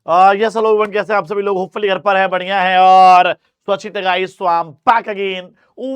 Yes hello everyone, कैसे हैं आप सभी लोग? होपफुली घर पर है, बढ़िया है और स्वच्छित guys. So I am back again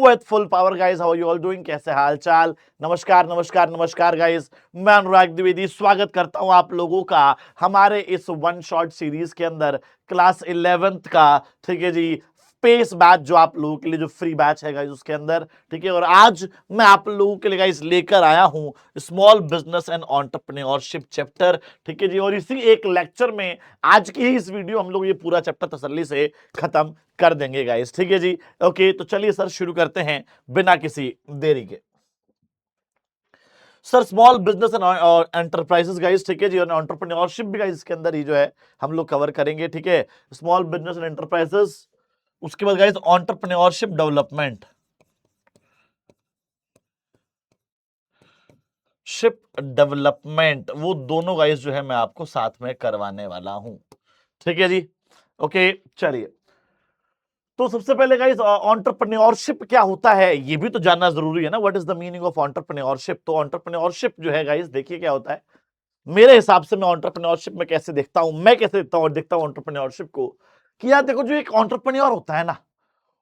with full power guys. How are you all doing? कैसे हाल चाल? नमस्कार नमस्कार नमस्कार गाइस। मैं अनुराग द्विवेदी स्वागत करता हूं आप लोगों का हमारे इस वन शॉट सीरीज के अंदर, क्लास 11th का, ठीक है जी, स्पेस बैच जो आप लोगों के लिए जो फ्री बैच है गाइस उसके अंदर, ठीक है। और आज मैं आप लोगों के लिए गाइस लेकर आया हूं small business and entrepreneurship chapter, ठीक है जी। और इसी एक लेक्चर में आज की ही इस वीडियो हम लोग ये पूरा चैप्टर तसल्ली से खत्म कर देंगे गाइस, ठीक है जी। ओके, तो चलिए सर शुरू करते हैं बिना किसी देरी के। Sir small business and enterprises guys, ठीक है जी, और एंटरप्रेन्योरशिप भी गाइस इसके अंदर ही जो है हम लोग कवर करेंगे, ठीक है। स्मॉल बिजनेस एंड एंटरप्राइजेस, उसके बाद guys entrepreneurship development, ship development, वो दोनों गाइस जो है मैं आपको साथ में करवाने वाला हूं, ठीक है जी। ओके चलिए, तो सबसे पहले गाइस एंटरप्रेन्योरशिप क्या होता है ये भी तो जानना जरूरी है ना। What is the meaning of entrepreneurship? तो एंटरप्रेन्योरशिप जो है गाइस, देखिए क्या होता है मेरे हिसाब से। मैं एंटरप्रेन्योरशिप में कैसे देखता हूं, मैं कैसे देखता हूं एंटरप्रेन्योरशिप को, कि यार देखो, जो एक एंटरप्रेन्योर होता है ना,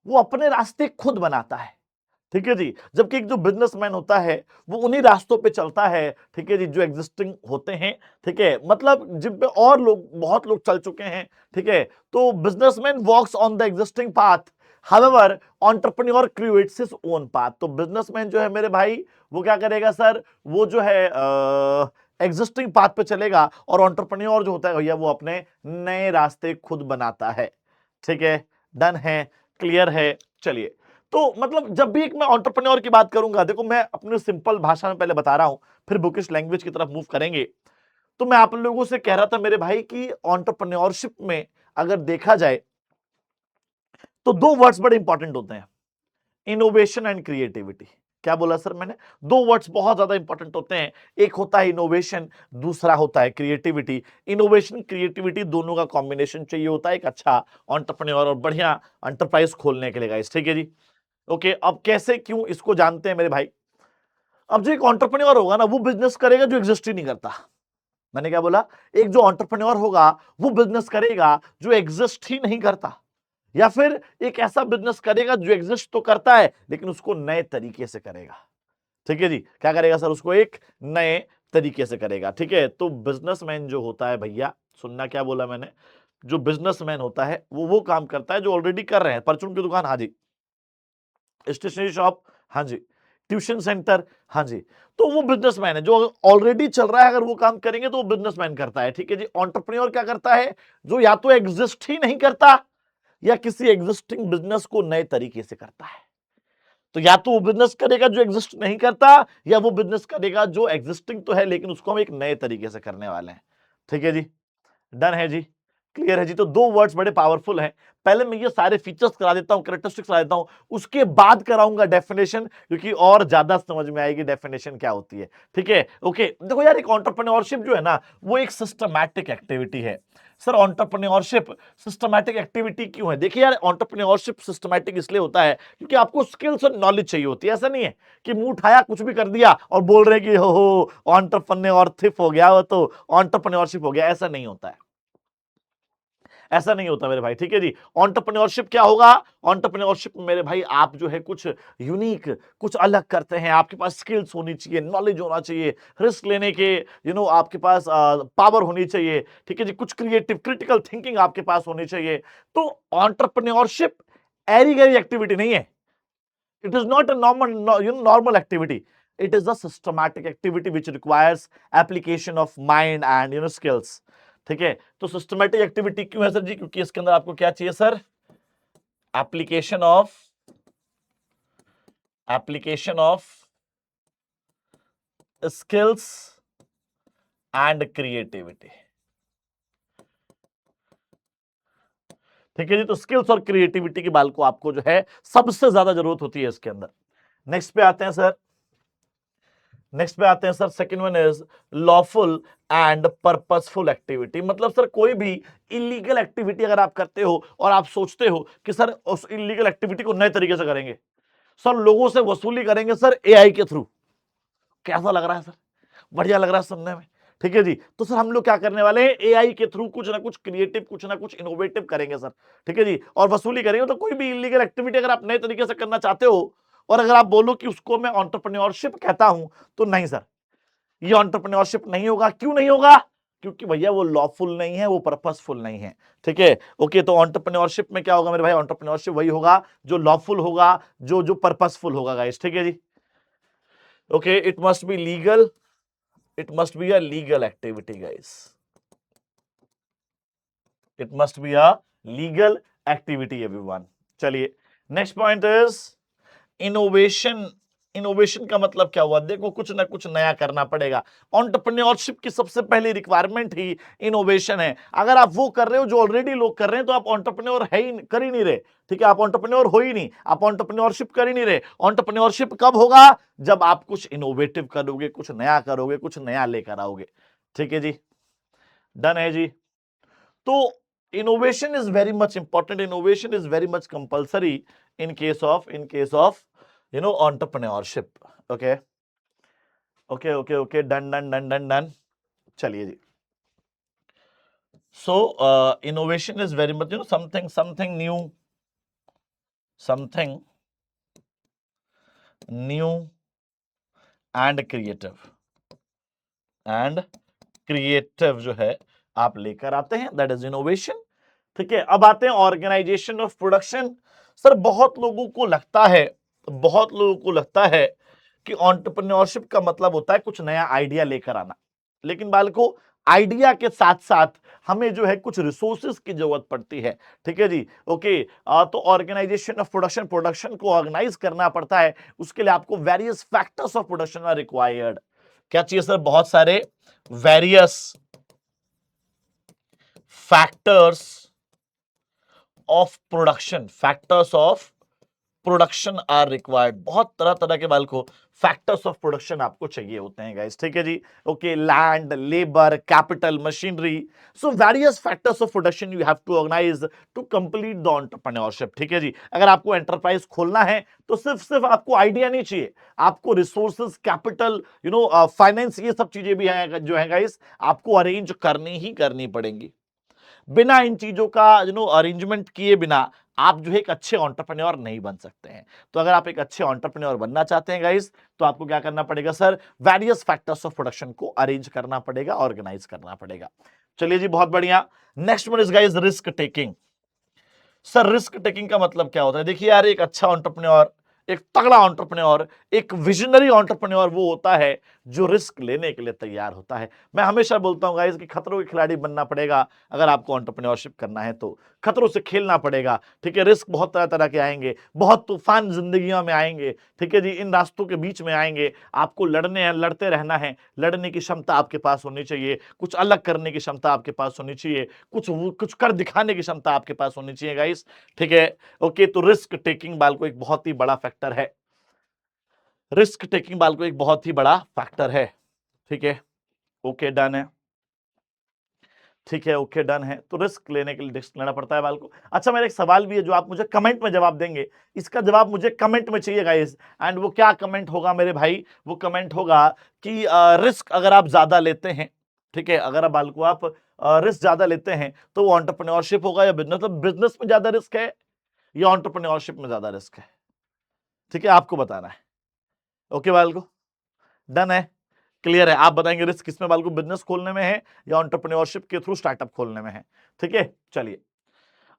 वो अपने रास्ते खुद बनाता है, ठीक है जी। जबकि एक जो बिजनेसमैन होता है वो उन्हीं रास्तों पे चलता है, ठीक है जी, जो एग्जिस्टिंग होते हैं, ठीक है, मतलब जिन पे और लोग, बहुत लोग चल चुके हैं, ठीक है। तो businessman walks on the existing path, however entrepreneur creates his own path. तो बिजनेसमैन जो है मेरे भाई, वो क्या करेगा सर? वो जो है एग्जिस्टिंग पाथ पे चलेगा, और एंटरप्रेन्योर जो होता है भैया, वो अपने नए रास्ते खुद बनाता है, ठीक है। डन है? क्लियर है? चलिए, तो मतलब जब भी एक मैं एंटरप्रेन्योर की बात करूंगा, देखो मैं अपने सिंपल भाषा में पहले बता रहा हूं, फिर बुकिश लैंग्वेज की तरफ मूव करेंगे। तो मैं आप लोगों से कह रहा था मेरे भाई कि एंटरप्रेन्योरशिप में अगर देखा जाए तो दो वर्ड्स बड़े इंपॉर्टेंट होते हैं, इनोवेशन एंड क्रिएटिविटी। क्या बोला सर मैंने? दो वर्ड्स बहुत ज्यादा इंपॉर्टेंट होते हैं, एक होता है इनोवेशन, दूसरा होता है क्रिएटिविटी। इनोवेशन क्रिएटिविटी दोनों का कॉम्बिनेशन चाहिए होता है एक अच्छा एंटरप्रेन्योर और बढ़िया एंटरप्राइज खोलने के लिए गाइस, ठीक है जी। ओके, अब कैसे क्यों इसको जानते हैं मेरे भाई। अब जो एक एंटरप्रेन्योर होगा ना, वो बिजनेस करेगा जो एग्जिस्ट ही नहीं करता। मैंने क्या बोला? एक जो एंटरप्रेन्योर होगा वो बिजनेस करेगा जो एग्जिस्ट ही नहीं करता, या फिर एक ऐसा बिजनेस करेगा जो एग्जिस्ट तो करता है लेकिन उसको नए तरीके से करेगा, ठीक है जी। क्या करेगा सर? उसको एक नए तरीके से करेगा, ठीक है। तो बिजनेसमैन जो होता है भैया, सुनना क्या बोला मैंने, जो बिजनेसमैन होता है वो काम करता है जो ऑलरेडी कर रहे हैं। परचून की दुकान, हाँ जी। स्टेशनरी शॉप, हाँ जी। ट्यूशन सेंटर, हाँ जी। तो वो बिजनेसमैन है जो ऑलरेडी चल रहा है, अगर वो काम करेंगे तो वो बिजनेसमैन करता है, ठीक है जी। एंटरप्रेन्योर क्या करता है? जो या तो एग्जिस्ट ही नहीं करता, या किसी एग्जिस्टिंग बिजनेस को नए तरीके से करता है। तो या तो वो बिजनेस करेगा जो एग्जिस्ट नहीं करता, या वो बिजनेस करेगा जो एग्जिस्टिंग तो है लेकिन उसको हम एक नए तरीके से करने वाले हैं, ठीक है जी। डन है जी? क्लियर है जी? तो दो वर्ड्स बड़े पावरफुल हैं। पहले मैं ये सारे फीचर्स करा देता हूं, कैरेक्टरिस्टिक्स करा देता हूं, उसके बाद कराऊंगा डेफिनेशन, क्योंकि और ज्यादा समझ में आएगी डेफिनेशन क्या होती है, ठीक है। ओके, देखो यार, एक एंटरप्रेन्योरशिप जो है ना, वो एक सिस्टमैटिक एक्टिविटी है। सर एंटरप्रेन्योरशिप सिस्टमैटिक एक्टिविटी क्यों है? देखिए यार, एंटरप्रेन्योरशिप सिस्टमैटिक इसलिए होता है क्योंकि आपको स्किल्स और नॉलेज चाहिए होती है। ऐसा नहीं है कि मुंह उठाया कुछ भी कर दिया और बोल रहे कि हो एंटरप्रेन्योरशिप हो गया, वो तो एंटरप्रेन्योरशिप हो गया, ऐसा नहीं होता है। ऐसा नहीं होता मेरे भाई, ठीक है जी। एंटरप्रेन्योरशिप क्या होगा? एंटरप्रेन्योरशिप में मेरे भाई आप जो है कुछ यूनिक, कुछ अलग करते हैं। आपके पास स्किल्स होनी चाहिए, नॉलेज होना चाहिए, रिस्क लेने के आपके पास पावर होनी चाहिए, ठीक है जी। कुछ क्रिएटिव क्रिटिकल थिंकिंग आपके पास होनी चाहिए। तो एंटरप्रेन्योरशिप एरी गैरी एक्टिविटी नहीं है। It is not a normal activity. It is a systematic activity which requires application of mind and skills, ठीक है। तो सिस्टमैटिक एक्टिविटी क्यों है सर जी? क्योंकि इसके अंदर आपको क्या चाहिए sir? Application of skills and creativity, ठीक है जी। तो स्किल्स और क्रिएटिविटी की बाल को आपको जो है सबसे ज्यादा जरूरत होती है इसके अंदर। नेक्स्ट पे आते हैं sir, second one is lawful and purposeful activity. मतलब सर कोई भी इलीगल एक्टिविटी अगर आप करते हो और आप सोचते हो कि सर उस इलीगल एक्टिविटी को नए तरीके से करेंगे, सर लोगों से वसूली करेंगे सर एआई के थ्रू। कैसा लग रहा है सर? बढ़िया लग रहा है सुनने में, ठीक है जी। तो सर हम लोग क्या करने वाले हैं, एआई के थ्रू कुछ ना कुछ क्रिएटिव, कुछ ना कुछ इनोवेटिव करेंगे सर, ठीक है जी, और वसूली करेंगे। तो कोई भी इलीगल एक्टिविटी अगर आप नए तरीके से करना चाहते हो और अगर आप बोलो कि उसको मैं एंटरप्रेन्योरशिप कहता हूं, तो नहीं सर, ये एंटरप्रेन्योरशिप नहीं होगा। क्यों नहीं होगा? क्योंकि भैया वो लॉफुल नहीं है, वो पर्पसफुल नहीं है, ठीक है। ओके, तो एंटरप्रेन्योरशिप में क्या होगा मेरे भाई, एंटरप्रेन्योरशिप वही होगा जो लॉफुल होगा, जो जो पर्पसफुल होगा गाइस, ठीक है जी। Okay, it must be legal, it must be a legal activity guys, it must be a legal activity everyone। चलिए, next point is innovation. Innovation का मतलब क्या हुआ, देखो कुछ ना कुछ नया करना पड़ेगा। एंटरप्रेन्योरशिप की सबसे पहली रिक्वायरमेंट ही इनोवेशन है। अगर आप वो कर रहे हो जो ऑलरेडी लोग कर रहे हैं, तो आप एंटरप्रेन्योर है ही, कर ही नहीं रहे, ठीक है, आप एंटरप्रेन्योर हो ही नहीं, आप एंटरप्रेन्योरशिप कर ही नहीं रहे। एंटरप्रेन्योरशिप कब होगा, जब आप कुछ इनोवेटिव करोगे, कुछ नया करोगे, कुछ नया लेकर आओगे, ठीक है जी। डन है जी। तो innovation is very much important, innovation is very much compulsory in case of entrepreneurship। okay okay okay okay done done done done done। चलिए जी। so innovation is very much something new, something new and creative जो है आप लेकर आते हैं, that is innovation, ठीक है। अब आते हैं ऑर्गेनाइजेशन ऑफ प्रोडक्शन। सर बहुत लोगों को लगता है कि एंटरप्रेन्योरशिप का मतलब होता है कुछ नया आइडिया लेकर आना, लेकिन बालको आइडिया के साथ साथ हमें जो है कुछ रिसोर्सेज की जरूरत पड़ती है, ठीक है जी। ओके, तो ऑर्गेनाइजेशन ऑफ प्रोडक्शन, प्रोडक्शन को ऑर्गेनाइज करना पड़ता है, उसके लिए आपको various factors of production are required. क्या चाहिए सर, बहुत सारे various factors of production are required. बहुत तरह तरह के बाल को फैक्टर्स ऑफ प्रोडक्शन आपको चाहिए होते हैं गाइस, ठीक है जी। Okay, land, labour, capital, machinery, so various factors of production you have to organise to complete the entrepreneurship, ठीक है जी। अगर आपको एंटरप्राइज खोलना है तो सिर्फ आपको आइडिया नहीं चाहिए, आपको रिसोर्सेज, कैपिटल, फाइनेंस, ये सब चीजें भी हैं जो है गाइस, आपको अरेंज करनी ही करनी पड़ेंगी। बिना इन चीजों का अरेंजमेंट किए बिना आप जो है एक अच्छे एंटरप्रेन्योर नहीं बन सकते हैं। तो अगर आप एक अच्छे एंटरप्रेन्योर बनना चाहते हैं गाइस, तो आपको क्या करना पड़ेगा sir, various factors of production को अरेंज करना पड़ेगा, ऑर्गेनाइज करना पड़ेगा। चलिए जी, बहुत बढ़िया। Next one is guys risk taking. Sir risk taking का मतलब क्या होता है, देखिए यार, एक अच्छा एंटरप्रेन्योर, एक तगड़ा एंटरप्रेन्योर, एक विजनरी एंटरप्रेन्योर वो होता है जो रिस्क लेने के लिए तैयार होता है। मैं हमेशा बोलता हूं गाइस कि खतरों के खिलाड़ी बनना पड़ेगा अगर आपको एंटरप्रेन्योरशिप करना है, तो खतरों से खेलना पड़ेगा, ठीक है। रिस्क बहुत तरह तरह के आएंगे, बहुत तूफान जिंदगियों में आएंगे, ठीक है जी, इन रास्तों के बीच में आएंगे, आपको लड़ने हैं, लड़ते रहना है, लड़ने की क्षमता आपके पास होनी चाहिए, कुछ अलग करने की क्षमता आपके पास होनी चाहिए, कुछ कर दिखाने की क्षमता आपके पास होनी चाहिए गाइस, ठीक है। ओके, तो रिस्क टेकिंग बाल को एक बहुत ही बड़ा फैक्टर है, रिस्क टेकिंग बाल को एक बहुत ही बड़ा फैक्टर है, ठीक है। ओके डन है, ठीक है, ओके डन है। तो रिस्क लेने के लिए रिस्क लेना पड़ता है बाल को। अच्छा, मेरा एक सवाल भी है जो आप मुझे कमेंट में जवाब देंगे, इसका जवाब मुझे कमेंट में चाहिए गाइस। एंड वो क्या कमेंट होगा मेरे भाई, वो कमेंट होगा कि रिस्क अगर आप ज्यादा लेते हैं, ठीक है, अगर आप बाल को आप रिस्क ज्यादा लेते हैं, तो वो एंटरप्रेन्योरशिप होगा या बिजनेस, मतलब बिजनेस में ज्यादा रिस्क है या एंटरप्रेन्योरशिप में ज्यादा रिस्क है, ठीक है, आपको बताना है। ओके बाल को, डन है, क्लियर है। आप बताएंगे रिस्क किसमें बाल को, बिजनेस खोलने में है या एंटरप्रेन्योरशिप के थ्रू स्टार्टअप खोलने में है, ठीक है। चलिए,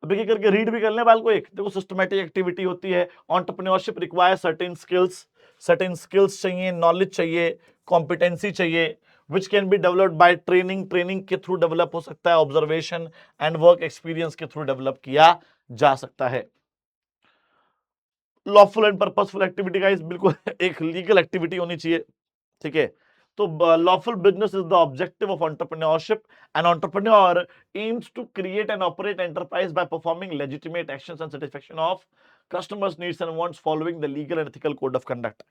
अब एक करके रीड भी कर लें बाल को। एक देखो, सिस्टमैटिक एक्टिविटी होती है, एंटरप्रेन्योरशिप रिक्वायर सर्टेन स्किल्स चाहिए, नॉलेज चाहिए, कॉम्पिटेंसी चाहिए, which can be developed by training के थ्रू डेवलप हो सकता है, ऑब्जर्वेशन एंड वर्क एक्सपीरियंस के थ्रू डेवलप किया जा सकता है। Lawful and purposeful activity guys, बिल्कुल एक लीगल एक्टिविटी होनी चाहिए, ठीक है। तो lawful business is the objective of entrepreneurship. An entrepreneur aims to create and operate enterprise by performing legitimate actions and satisfaction of customers needs and wants following the legal and ethical code of conduct.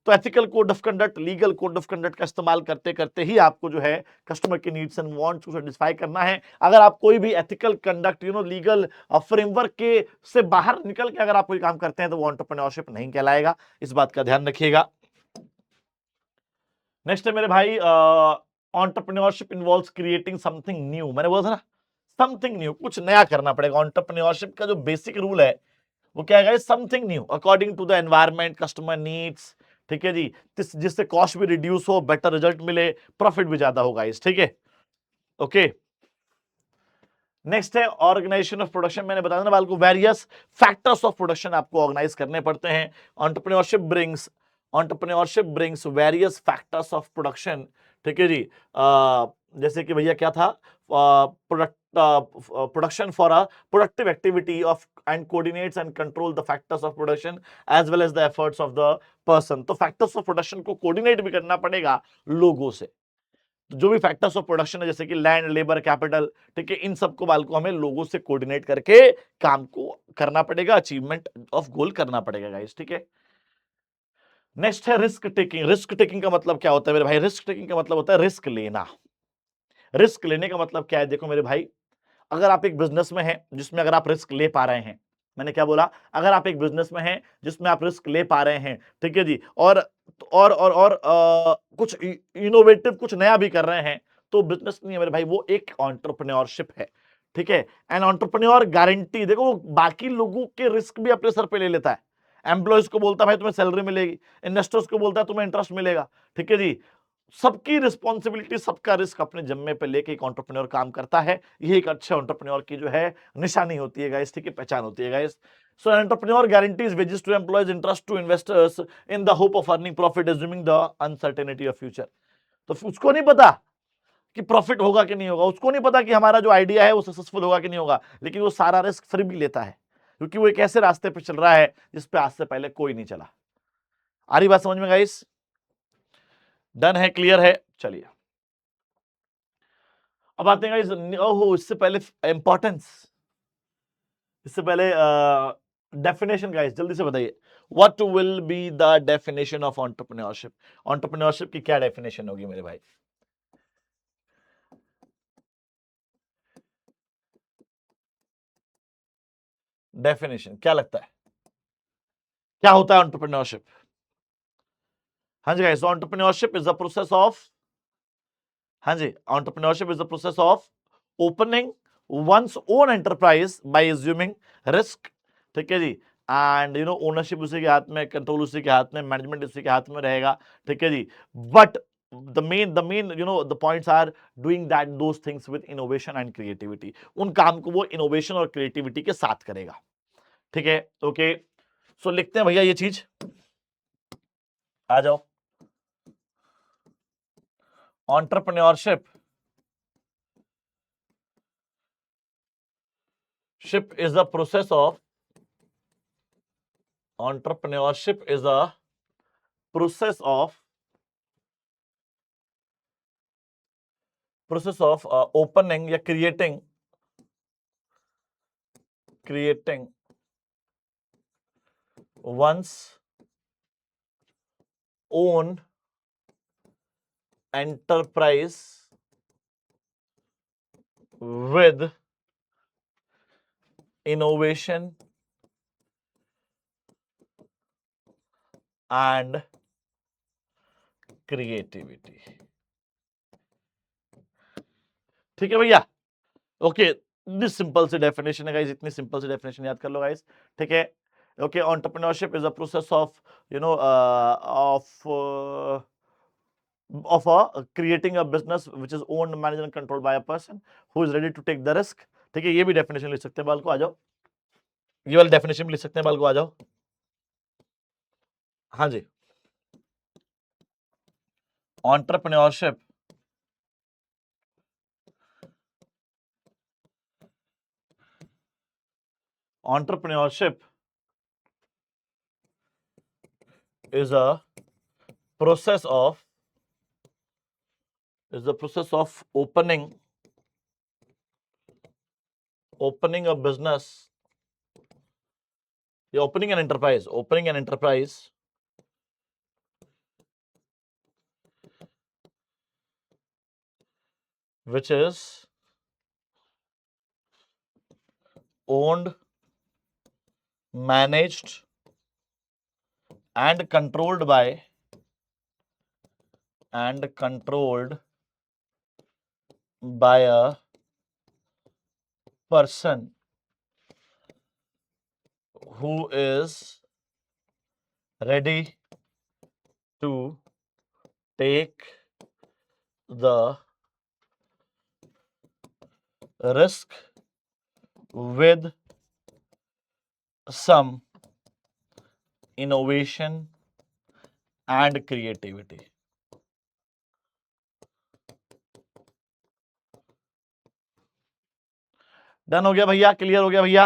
तो ethical code of conduct, legal code of conduct का इस्तेमाल करते करते ही आपको जो है customer के needs and wants को सेटिस्फाई करना है। अगर आप कोई भी एथिकल कंडक्ट, लीगल फ्रेमवर्क के से बाहर निकल के अगर आप कोई काम करते हैं, तो वो एंटरप्रेन्योरशिप नहीं कहलाएगा, इस बात का ध्यान रखिएगा। नेक्स्ट है मेरे भाई entrepreneurship involves creating something new, मैंने बोला था ना, समथिंग न्यू, कुछ नया करना पड़ेगा। एंटरप्रेन्योरशिप का जो बेसिक रूल है वो क्या है, something new according to the environment, customer needs, ठीक है जी, जिससे कॉस्ट भी रिड्यूस हो, बेटर रिजल्ट मिले, प्रॉफिट भी ज्यादा होगा इस, ठीक है, ओके। नेक्स्ट है ऑर्गेनाइजेशन ऑफ प्रोडक्शन, मैंने बताया ना बाल को, वेरियस फैक्टर्स ऑफ प्रोडक्शन आपको ऑर्गेनाइज करने पड़ते हैं। Entrepreneurship brings various factors of production, ठीक है जी। जैसे कि भैया क्या था, product production for a productive activity of and coordinates and control the factors of production as well as the efforts of the person. तो फैक्टर्स ऑफ प्रोडक्शन को कोऑर्डिनेट भी करना पड़ेगा लोगों से। तो जो भी फैक्टर्स ऑफ प्रोडक्शन है जैसे कि लैंड, लेबर, कैपिटल, ठीक है, इन सबको बाल को हमें लोगों से कोऑर्डिनेट करके काम को करना पड़ेगा, अचीवमेंट ऑफ गोल करना पड़ेगा गाइस, ठीक है। नेक्स्ट है रिस्क टेकिंग। रिस्क टेकिंग का मतलब क्या होता है मेरे भाई, रिस्क टेकिंग का मतलब होता है रिस्क लेना। रिस्क लेने का मतलब क्या है, देखो मेरे भाई, अगर आप एक बिजनेस में हैं जिसमें अगर आप रिस्क ले पा रहे हैं, मैंने क्या बोला, अगर आप एक बिजनेस में हैं जिसमें आप रिस्क ले पा रहे हैं, ठीक है जी, और कुछ इनोवेटिव, कुछ नया भी कर रहे हैं, तो बिजनेस नहीं है मेरे भाई, वो एक एंटरप्रेन्योरशिप है, ठीक है। एंड एंटरप्रेन्योर गारंटी, देखो वो बाकी लोगों के रिस्क भी अपने सर पे ले लेता है। एम्प्लॉयज को बोलता है भाई तुम्हें सैलरी मिलेगी, इन्वेस्टर्स को बोलता है तुम्हें इंटरेस्ट मिलेगा, ठीक है जी। सबकी रिस्पॉन्सिबिलिटी, सबका रिस्क अपने जिम्मे पे लेके एक एंटरप्रेन्योर काम करता है। ये एक अच्छे एंटरप्रेन्योर की जो है निशानी होती है गाइस, ठीक है, पहचान होती है guys. So entrepreneur guarantees wages to employees, interest to investors in the hope of earning profit, assuming the uncertainty of future. तो उसको नहीं पता कि प्रॉफिट होगा कि नहीं होगा, उसको नहीं पता कि हमारा जो आइडिया है वो सक्सेसफुल होगा कि नहीं होगा, लेकिन वो सारा रिस्क फिर भी लेता है, क्योंकि वो एक ऐसे रास्ते पे चल रहा है जिस पे आज से पहले कोई नहीं चला। आ रही बात समझ में गाइस? डन है, क्लियर है, चलिए अब आते हैं गाइस, ओहो इससे पहले इंपॉर्टेंस, इससे पहले डेफिनेशन गाइस, जल्दी से बताइए, what will be the definition of entrepreneurship? Entrepreneurship की क्या डेफिनेशन होगी मेरे भाई? डेफिनेशन क्या लगता है, क्या होता है एंटरप्रेन्योरशिप? हाँ जी guys, entrepreneurship is the process of, हाँ जी, entrepreneurship is the process of opening one's own enterprise by assuming risk, ठीक है जी, एंड यू नो ओनरशिप उसी के हाथ में, कंट्रोल उसी के हाथ में, मैनेजमेंट उसी के हाथ में रहेगा, ठीक है जी। But the main you know the points are doing that those things with innovation and creativity. उन काम को वो इनोवेशन और क्रिएटिविटी के साथ करेगा, ठीक है, ओके। सो लिखते हैं भैया ये चीज, आ जाओ। Entrepreneurship ship is the process of, entrepreneurship is a process of opening या creating one's own enterprise with innovation and creativity, ठीक है भैया, ओके। दिस सिंपल सी डेफिनेशन है गाइस, इतनी सिंपल सी डेफिनेशन याद कर लो गाइस, ठीक है, okay. Entrepreneurship is a process of you know of creating a business which is owned, managed and controlled by a person who is ready to take the risk, ठीक है। ये भी डेफिनेशन लिख सकते हैं बाल को, आ जाओ, ये वाली डेफिनेशन भी लिख सकते हैं बाल को, आ जाओ, हाँ जी। Entrepreneurship entrepreneurship is a process of opening a business, yeah, opening an enterprise which is owned, managed and controlled by a person who is ready to take the risk with some innovation and creativity. Done हो गया भैया, clear हो गया भैया?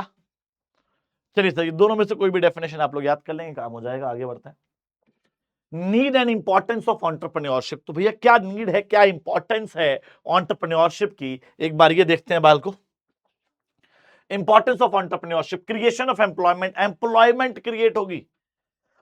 चलिए sir, दोनों में से कोई भी डेफिनेशन आप लोग याद कर लेंगे, काम हो जाएगा, आगे बढ़ते हैं। Need and importance of entrepreneurship. तो भैया क्या नीड है, क्या इंपॉर्टेंस है एंटरप्रेन्योरशिप की, एक बार ये देखते हैं बाल को। Importance of entrepreneurship, creation of employment, employment create होगी।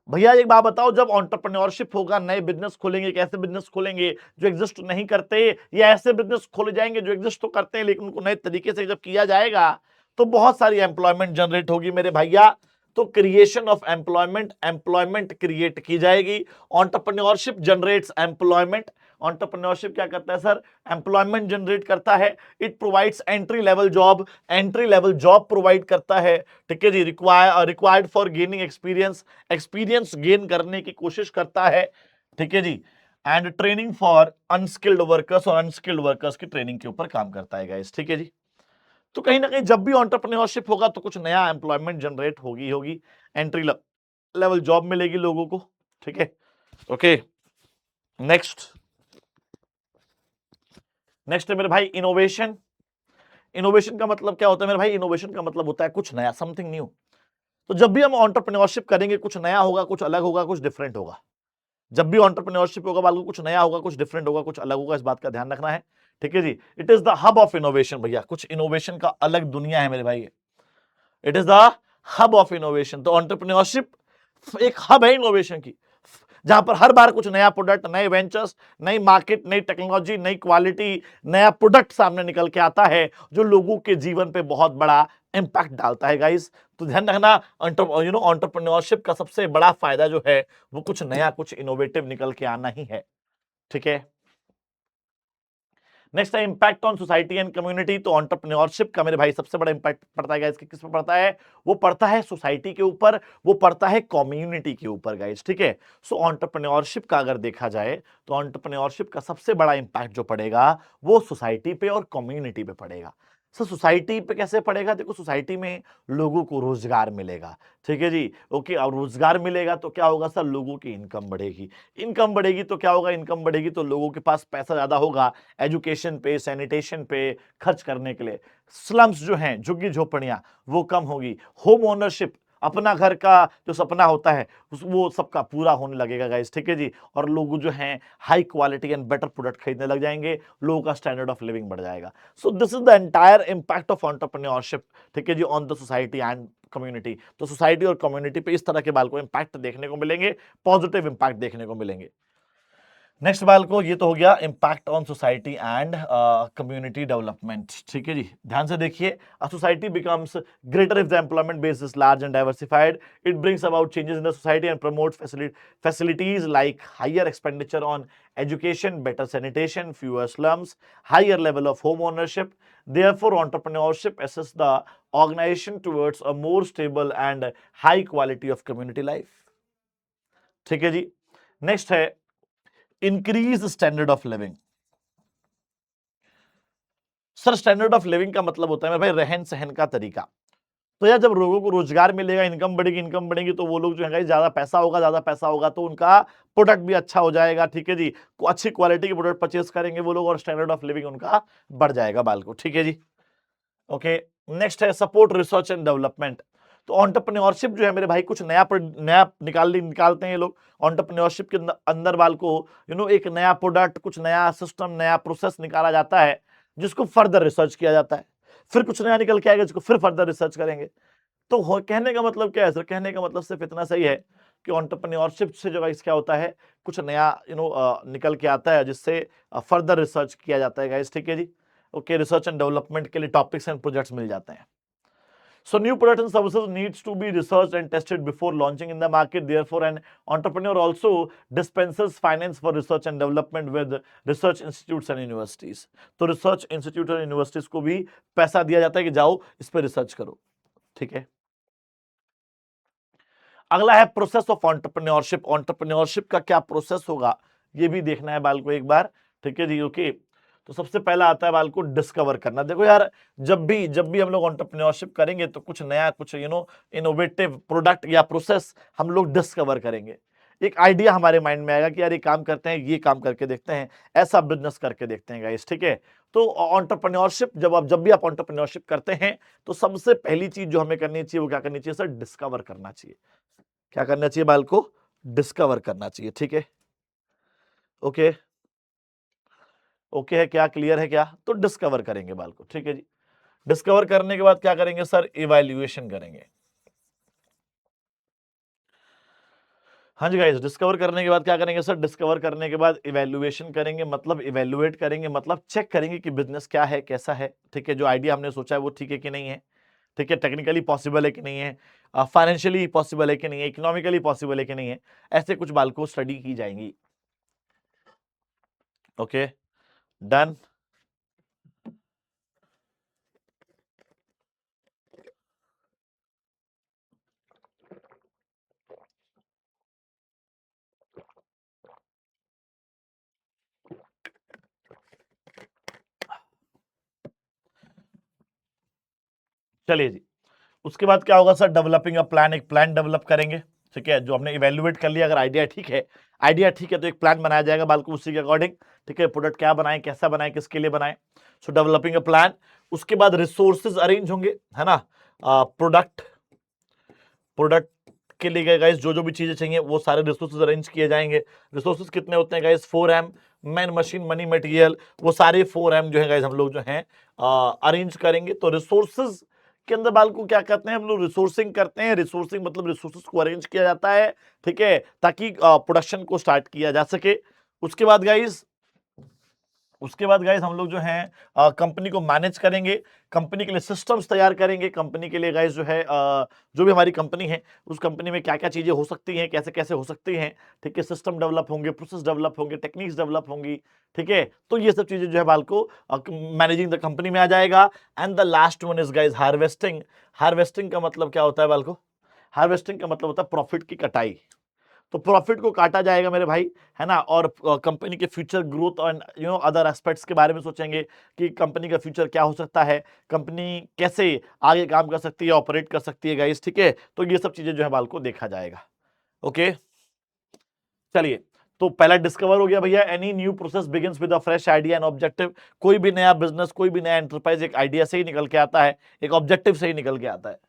भैया एक बात बताओ, जब एंटरप्रेन्योरशिप होगा, नए बिजनेस खोलेंगे, कैसे बिजनेस खोलेंगे जो एग्जिस्ट नहीं करते, या ऐसे बिजनेस खोले जाएंगे जो एग्जिस्ट तो करते हैं लेकिन उनको नए तरीके से जब किया जाएगा तो बहुत सारी एम्प्लॉयमेंट जनरेट होगी मेरे भैया। तो creation of employment, employment create की जाएगी। Entrepreneurship generates employment. एंटरप्रेन्योरशिप क्या करता है सर? एम्प्लॉयमेंट जनरेट करता है। It provides entry level job, entry level job provide करता है, ठीक है जी। Required for gaining experience, experience gain करने की कोशिश करता है, ठीक है जी। And training for unskilled workers, और अनस्किल्ड वर्कर्स की ट्रेनिंग के ऊपर काम करता है गाइस, ठीक है जी। तो कहीं ना कहीं जब भी एंटरप्रेन्योरशिप होगा तो कुछ नया एम्प्लॉयमेंट जनरेट होगी, एंट्री लेवल जॉब मिलेगी लोगों को, ठीक है। ओके, नेक्स्ट है मेरे भाई इनोवेशन। इनोवेशन का मतलब क्या होता है मेरे भाई? इनोवेशन का मतलब होता है कुछ नया, समथिंग न्यू। तो जब भी हम एंटरप्रेन्योरशिप करेंगे कुछ नया होगा, कुछ अलग होगा, कुछ डिफरेंट होगा। जब भी एंटरप्रेन्योरशिप होगा बाल को कुछ नया होगा, कुछ डिफरेंट होगा, कुछ अलग होगा, इस बात का ध्यान रखना है, ठीक है जी। It is the hub of innovation भैया, कुछ इनोवेशन का अलग दुनिया है मेरे भाई। It is the hub of innovation. तो एंटरप्रेन्योरशिप एक हब है इनोवेशन की, जहां पर हर बार कुछ नया प्रोडक्ट, नए वेंचर्स, नई मार्केट, नई टेक्नोलॉजी, नई क्वालिटी, नया प्रोडक्ट सामने निकल के आता है जो लोगों के जीवन पे बहुत बड़ा इंपैक्ट डालता है गाइस। तो ध्यान रखना, एंटरप्रेन्योरशिप का सबसे बड़ा फायदा जो है वो कुछ नया, कुछ इनोवेटिव निकल के आना ही है, ठीक है। नेक्स्ट है impact on society and community. तो एंटरप्रेन्योरशिप का मेरे भाई सबसे बड़ा इंपैक्ट पड़ता है गाइस, किस पर पड़ता है? वो पड़ता है सोसाइटी के ऊपर, वो पड़ता है कम्युनिटी के ऊपर गाइस, ठीक है। सो एंटरप्रेन्योरशिप का अगर देखा जाए तो एंटरप्रेन्योरशिप का सबसे बड़ा इंपैक्ट जो पड़ेगा वो सोसाइटी पे और कम्युनिटी पे पड़ेगा। सर सोसाइटी पे कैसे पड़ेगा? देखो, सोसाइटी में लोगों को रोजगार मिलेगा, ठीक है जी। ओके, और रोजगार मिलेगा तो क्या होगा सर? लोगों की इनकम बढ़ेगी। इनकम बढ़ेगी तो क्या होगा? इनकम बढ़ेगी तो लोगों के पास पैसा ज्यादा होगा एजुकेशन पे, सैनिटेशन पे खर्च करने के लिए। स्लम्स जो हैं, झुग्गी झोपड़ियां, वो कम होगी। होम ओनरशिप, अपना घर का जो सपना होता है वो सबका पूरा होने लगेगा गाइस, ठीक है जी। और लोग जो हैं high quality and better product खरीदने लग जाएंगे, लोगों का स्टैंडर्ड ऑफ लिविंग बढ़ जाएगा। So this is the entire impact of entrepreneurship, ठीक है जी, on the society and community. तो सोसाइटी और कम्युनिटी पे इस तरह के बाल को इंपैक्ट देखने को मिलेंगे, पॉजिटिव इंपैक्ट देखने को मिलेंगे। नेक्स्ट बाल को, ये तो हो गया impact on society and community development, ठीक है जी। ध्यान से देखिए, a society becomes greater if the employment base is large and diversified. It brings about changes in the society and promote facilities like higher expenditure on education, better sanitation, fewer slums, higher level of home ownership. Therefore entrepreneurship assists the organization towards a more stable and high quality of community life, ठीक है जी। Next है increase standard of living. Sir standard of living का मतलब होता है मेरे भाई रहन सहन का तरीका। तो यार जब लोगों को रोजगार मिलेगा, इनकम बढ़ेगी तो वो लोग जो है ज्यादा पैसा होगा तो उनका प्रोडक्ट भी अच्छा हो जाएगा, ठीक है जी। अच्छी क्वालिटी के प्रोडक्ट परचेस करेंगे वो लोग और स्टैंडर्ड ऑफ लिविंग उनका बढ़ जाएगा बाल को, ठीक है जी। ओके, नेक्स्ट है सपोर्ट रिसर्च एंड डेवलपमेंट। तो एंटरप्रेन्योरशिप जो है मेरे भाई कुछ नया निकालते हैं ये लोग। एंटरप्रेन्योरशिप के अंदर बाल को एक नया प्रोडक्ट, कुछ नया सिस्टम, नया प्रोसेस निकाला जाता है जिसको फर्दर रिसर्च किया जाता है। फिर कुछ नया निकल के आएगा जिसको फिर फर्दर रिसर्च करेंगे। तो कहने का मतलब क्या है सर? कहने का मतलब सिर्फ इतना सही है कि एंटरप्रेन्योरशिप से जो गाइस क्या होता है, कुछ नया निकल के आता है जिससे फर्दर रिसर्च किया जाता है गाइस, ठीक है जी। ओके, रिसर्च एंड डेवलपमेंट के लिए टॉपिक्स एंड प्रोजेक्ट्स मिल जाते हैं। So new product and services needs to be researched and tested before launching in the market. Therefore, an entrepreneur also dispenses finance for research and development with research institutes and universities. तो research institute और universities को भी पैसा दिया जाता है कि जाओ इस पर रिसर्च करो, ठीक है। अगला है प्रोसेस ऑफ एंटरप्रेन्योरशिप। एंटरप्रेन्योरशिप का क्या प्रोसेस होगा ये भी देखना है बाल को एक बार, ठीक है जी। ओके, तो सबसे पहला आता है बाल को डिस्कवर करना। देखो यार, जब भी हम लोग एंटरप्रेन्योरशिप करेंगे तो कुछ नया, कुछ इनोवेटिव प्रोडक्ट या प्रोसेस हम लोग डिस्कवर करेंगे। एक आइडिया हमारे माइंड में आएगा कि यार ये काम करते हैं, ये काम करके देखते हैं, ऐसा बिजनेस करके देखते हैं गाइस, ठीक है। तो एंटरप्रेन्योरशिप जब भी आप एंटरप्रेन्योरशिप करते हैं तो सबसे पहली चीज जो हमें करनी चाहिए वो क्या करनी चाहिए सर? डिस्कवर करना चाहिए। क्या करना चाहिए बाल को? डिस्कवर करना चाहिए, ठीक है। ओके, ओके है क्या? क्लियर है क्या? तो डिस्कवर करेंगे बाल को, ठीक है जी। डिस्कवर करने के बाद क्या करेंगे सर? इवैल्यूएशन करेंगे। हाँ जी गाइस, डिस्कवर करने के बाद क्या करेंगे सर? डिस्कवर करने के बाद इवैल्यूएशन करेंगे, मतलब इवैल्यूएट करेंगे, मतलब चेक करेंगे कि बिजनेस क्या है, कैसा है, ठीक है। जो आइडिया हमने सोचा है वो ठीक है कि नहीं है, ठीक है। टेक्निकली पॉसिबल है कि नहीं है, फाइनेंशियली पॉसिबल है कि नहीं है, इकोनॉमिकली पॉसिबल है कि नहीं है, ऐसे कुछ बाल को स्टडी की जाएंगी। Okay, done. चलिए जी, उसके बाद क्या होगा सर? Developing a plan. एक प्लान डेवलप करेंगे, ठीक है। जो हमने इवेल्युएट कर लिया, अगर आइडिया ठीक है, तो एक प्लान बनाया जाएगा बाल को उसी के अकॉर्डिंग, ठीक है। प्रोडक्ट क्या बनाए, कैसा बनाए, किसके लिए बनाए, सो डेवलपिंग अ प्लान। उसके बाद रिसोर्सेज अरेंज होंगे, है ना। प्रोडक्ट प्रोडक्ट के लिए गाइस जो भी चीजें चाहिए वो सारे रिसोर्सेज अरेंज किए जाएंगे। रिसोर्सेज कितने होते हैं guys? 4M, man, machine, money, material, वो सारे 4M जो है गाइस हम लोग जो है अरेंज करेंगे। तो रिसोर्सेज के अंदर बाल को क्या कहते हैं हम लोग? रिसोर्सिंग करते हैं। रिसोर्सिंग मतलब रिसोर्सेज को अरेंज किया जाता है, ठीक है, ताकि प्रोडक्शन को स्टार्ट किया जा सके। उसके बाद गाइस हम लोग जो है कंपनी को मैनेज करेंगे, कंपनी के लिए सिस्टम्स तैयार करेंगे। कंपनी के लिए गाइस जो है जो भी हमारी कंपनी है उस कंपनी में क्या क्या चीजें हो सकती हैं, कैसे कैसे हो सकती हैं, ठीक है। सिस्टम डेवलप होंगे, प्रोसेस डेवलप होंगे, टेक्निक्स डेवलप होंगी, ठीक है। तो ये सब चीजें जो है बाल को मैनेजिंग द कंपनी में आ जाएगा। And the last one is guys harvesting. Harvesting का मतलब क्या होता है बाल को? हार्वेस्टिंग का मतलब होता है प्रॉफिट की कटाई। तो प्रॉफिट को काटा जाएगा मेरे भाई, है ना। और कंपनी के फ्यूचर ग्रोथ और अदर एस्पेक्ट्स के बारे में सोचेंगे कि कंपनी का फ्यूचर क्या हो सकता है, कंपनी कैसे आगे काम कर सकती है, ऑपरेट कर सकती है गाइस, ठीक है। तो ये सब चीजें जो है बाल को देखा जाएगा। ओके, चलिए, तो पहला डिस्कवर हो गया भैया। Any new process begins with a fresh idea and objective. कोई भी नया बिजनेस, कोई भी नया एंटरप्राइज एक आइडिया से ही निकल के आता है, एक ऑब्जेक्टिव से ही निकल के आता है।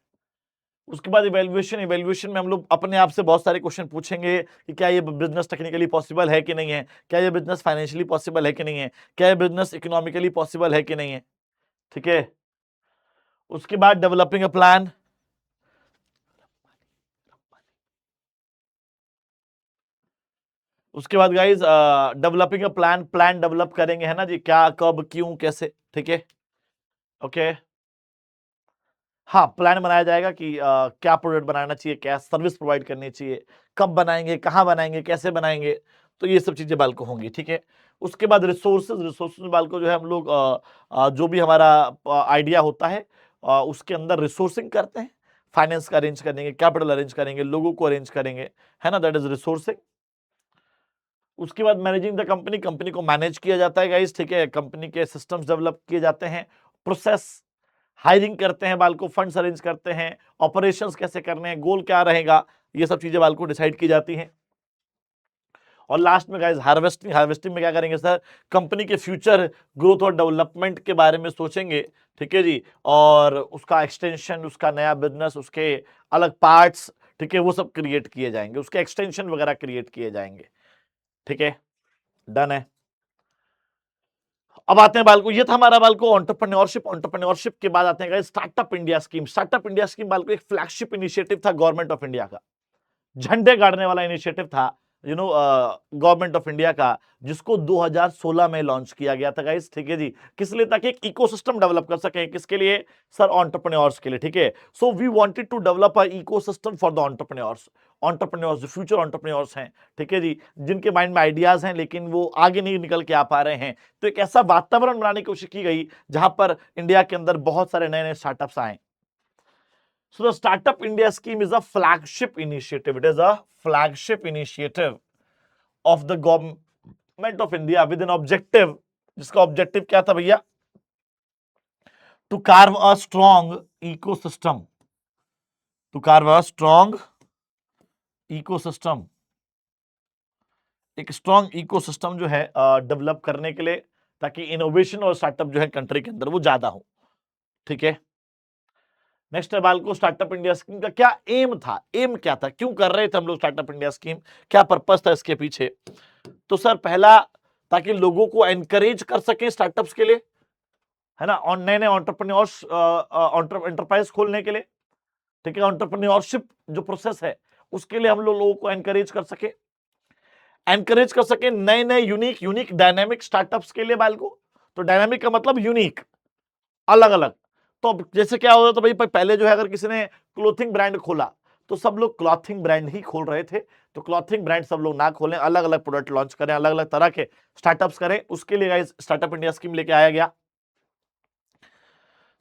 उसके बाद इवैल्यूएशन। इवैल्यूएशन में हम लोग अपने आप से बहुत सारे क्वेश्चन पूछेंगे कि क्या ये बिजनेस टेक्निकली पॉसिबल है कि नहीं है, क्या ये बिजनेस फाइनेंशियली पॉसिबल है कि नहीं है, क्या ये बिजनेस इकोनॉमिकली पॉसिबल है कि नहीं है, ठीक है। उसके बाद डेवलपिंग अ प्लान। उसके बाद guys developing a plan. Plan develop करेंगे, है ना जी, क्या, कब, क्यों, कैसे, ठीक है। ओके, हाँ, प्लान बनाया जाएगा कि क्या प्रोडक्ट बनाना चाहिए, क्या सर्विस प्रोवाइड करनी चाहिए, कब बनाएंगे, कहाँ बनाएंगे, कैसे बनाएंगे। तो ये सब चीजें बाल को होंगी, ठीक है। उसके बाद रिसोर्सेज। रिसोर्सेज बाल को जो है हम लोग जो भी हमारा आइडिया होता है उसके अंदर रिसोर्सिंग करते हैं। फाइनेंस का अरेंज करेंगे, कैपिटल अरेंज करेंगे, लोगों को अरेंज करेंगे, है ना, दैट इज रिसोर्सिंग। उसके बाद मैनेजिंग द कंपनी। कंपनी को मैनेज किया जाता है गाइस, ठीक है। कंपनी के सिस्टम्स डेवलप किए जाते हैं, प्रोसेस, हायरिंग करते हैं बाल को, फंड्स अरेंज करते हैं, ऑपरेशंस कैसे करने हैं, गोल क्या रहेगा, ये सब चीजें बाल को डिसाइड की जाती हैं। और लास्ट में गाइस हार्वेस्टिंग। हार्वेस्टिंग में क्या करेंगे सर? कंपनी के फ्यूचर ग्रोथ और डेवलपमेंट के बारे में सोचेंगे, ठीक है जी। और उसका एक्सटेंशन, उसका नया बिजनेस, उसके अलग पार्ट्स, ठीक है, वो सब क्रिएट किए जाएंगे, उसके एक्सटेंशन वगैरह क्रिएट किए जाएंगे, ठीक है। डन है। अब आते हैं बाल को, ये था हमारा बाल को एंटरप्रेन्योरशिप। एंटरप्रेन्योरशिप के बाद आते हैं startup India scheme. Startup India scheme बाल को एक फ्लैगशिप इनिशिएटिव था गवर्नमेंट ऑफ इंडिया का, झंडे गाड़ने वाला इनिशिएटिव था गवर्नमेंट ऑफ इंडिया का, जिसको 2016 में लॉन्च किया गया था गाइस, ठीक है जी। किस लिए? ताकि एक इकोसिस्टम डेवलप कर सके। किसके लिए सर? एंटरप्रेन्योर्स के लिए, ठीक है। So we wanted to develop a ecosystem for the entrepreneurs जो फ्यूचर एंटरप्रेन्योर्स हैं, ठीक है जी, जिनके माइंड में आइडियाज हैं लेकिन वो आगे नहीं निकल के आ पा रहे हैं। तो एक ऐसा वातावरण बनाने की कोशिश की गई जहां पर इंडिया के अंदर बहुत सारे नए नए स्टार्टअप्स आए। So the Startup India scheme is a flagship initiative. It is a flagship initiative of the government of India with an objective, जिसका ऑब्जेक्टिव क्या था भैया? To carve a strong ecosystem. To carve a strong ecosystem. एक strong ecosystem जो है develop करने के लिए, ताकि इनोवेशन और स्टार्टअप जो है कंट्री के अंदर वो ज्यादा हो, ठीक है। नेक्स्ट है बालको, स्टार्टअप इंडिया स्कीम का क्या एम था? एम क्या था? क्यों कर रहे थे हम लोग स्टार्टअप इंडिया स्कीम? क्या पर्पस था इसके पीछे? तो सर पहला, ताकि लोगों को एनकरेज कर सकें स्टार्टअप्स के लिए, है ना, और नए नए एंटरप्रेन्योर्स एंटरप्राइज खोलने के लिए, ठीक है। एंटरप्रेन्योरशिप जो प्रोसेस है उसके लिए हम लोगों को एनकरेज कर सके नए नए यूनिक डायनामिक स्टार्टअप्स के लिए बाल को। तो डायनामिक का मतलब यूनिक, अलग अलग। तो अब जैसे क्या होता था भाई, पहले जो है अगर किसी ने क्लोथिंग ब्रांड खोला तो सब लोग क्लॉथिंग ब्रांड ही खोल रहे थे। तो क्लॉथिंग ब्रांड सब लोग ना खोलें, अलग अलग प्रोडक्ट लॉन्च करें, अलग अलग तरह के स्टार्टअप्स करें। उसके लिए गाइस स्टार्टअप इंडिया स्कीम लेके आया गया।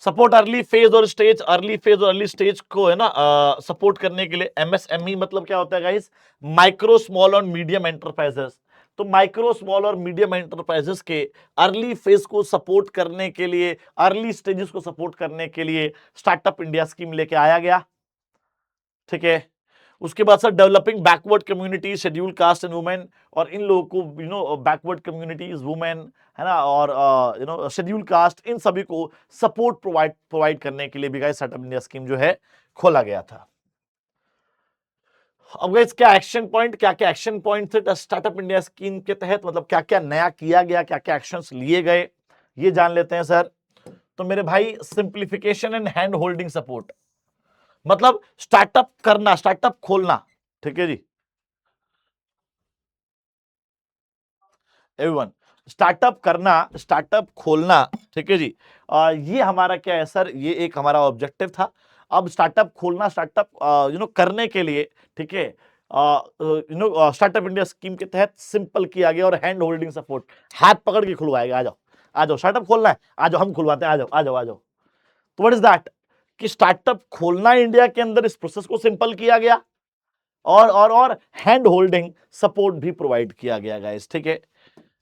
सपोर्ट अर्ली फेज और अर्ली स्टेज को, है ना, सपोर्ट करने के लिए एमएसएमई मतलब क्या होता है गाइस? माइक्रो स्मॉल और मीडियम एंटरप्राइजेस। तो माइक्रो स्मॉल और मीडियम एंटरप्राइजेस के अर्ली फेज को सपोर्ट करने के लिए, अर्ली स्टेजेस को सपोर्ट करने के लिए स्टार्टअप इंडिया स्कीम लेके आया गया, ठीक है। उसके बाद sir developing backward community, schedule caste and women, और इन लोगों को बैकवर्ड कम्युनिटीज, वुमेन, है ना, और शेड्यूल कास्ट, इन सभी को सपोर्ट प्रोवाइड करने के लिए भी गाइस स्टार्टअप इंडिया स्कीम जो है खोला गया था। अब गाइस क्या क्या एक्शन पॉइंट थे स्टार्टअप इंडिया स्कीम के तहत? मतलब क्या क्या नया किया गया, क्या क्या एक्शंस लिए गए, ये जान लेते हैं सर। तो मेरे भाई, simplification and hand holding support, मतलब स्टार्टअप करना, स्टार्टअप खोलना, ठीक है जी एवरीवन, स्टार्टअप करना, स्टार्टअप खोलना, ठीक है जी। ये हमारा क्या है सर? ये एक हमारा ऑब्जेक्टिव था। अब स्टार्टअप खोलना, स्टार्टअप करने के लिए, ठीक है, स्टार्टअप इंडिया स्कीम के तहत सिंपल किया गया, और हैंड होल्डिंग सपोर्ट, हाथ पकड़ के खुलवाएगा। आ जाओ, आ जाओ, स्टार्टअप खोलना है, आ जाओ, हम खुलवाते हैं, आ जाओ, आ जाओ, आ जाओ। तो व्हाट इज दैट? कि स्टार्टअप खोलना इंडिया के अंदर, इस प्रोसेस को सिंपल किया गया, और हैंड होल्डिंग सपोर्ट भी प्रोवाइड किया गया गाइस, ठीक है।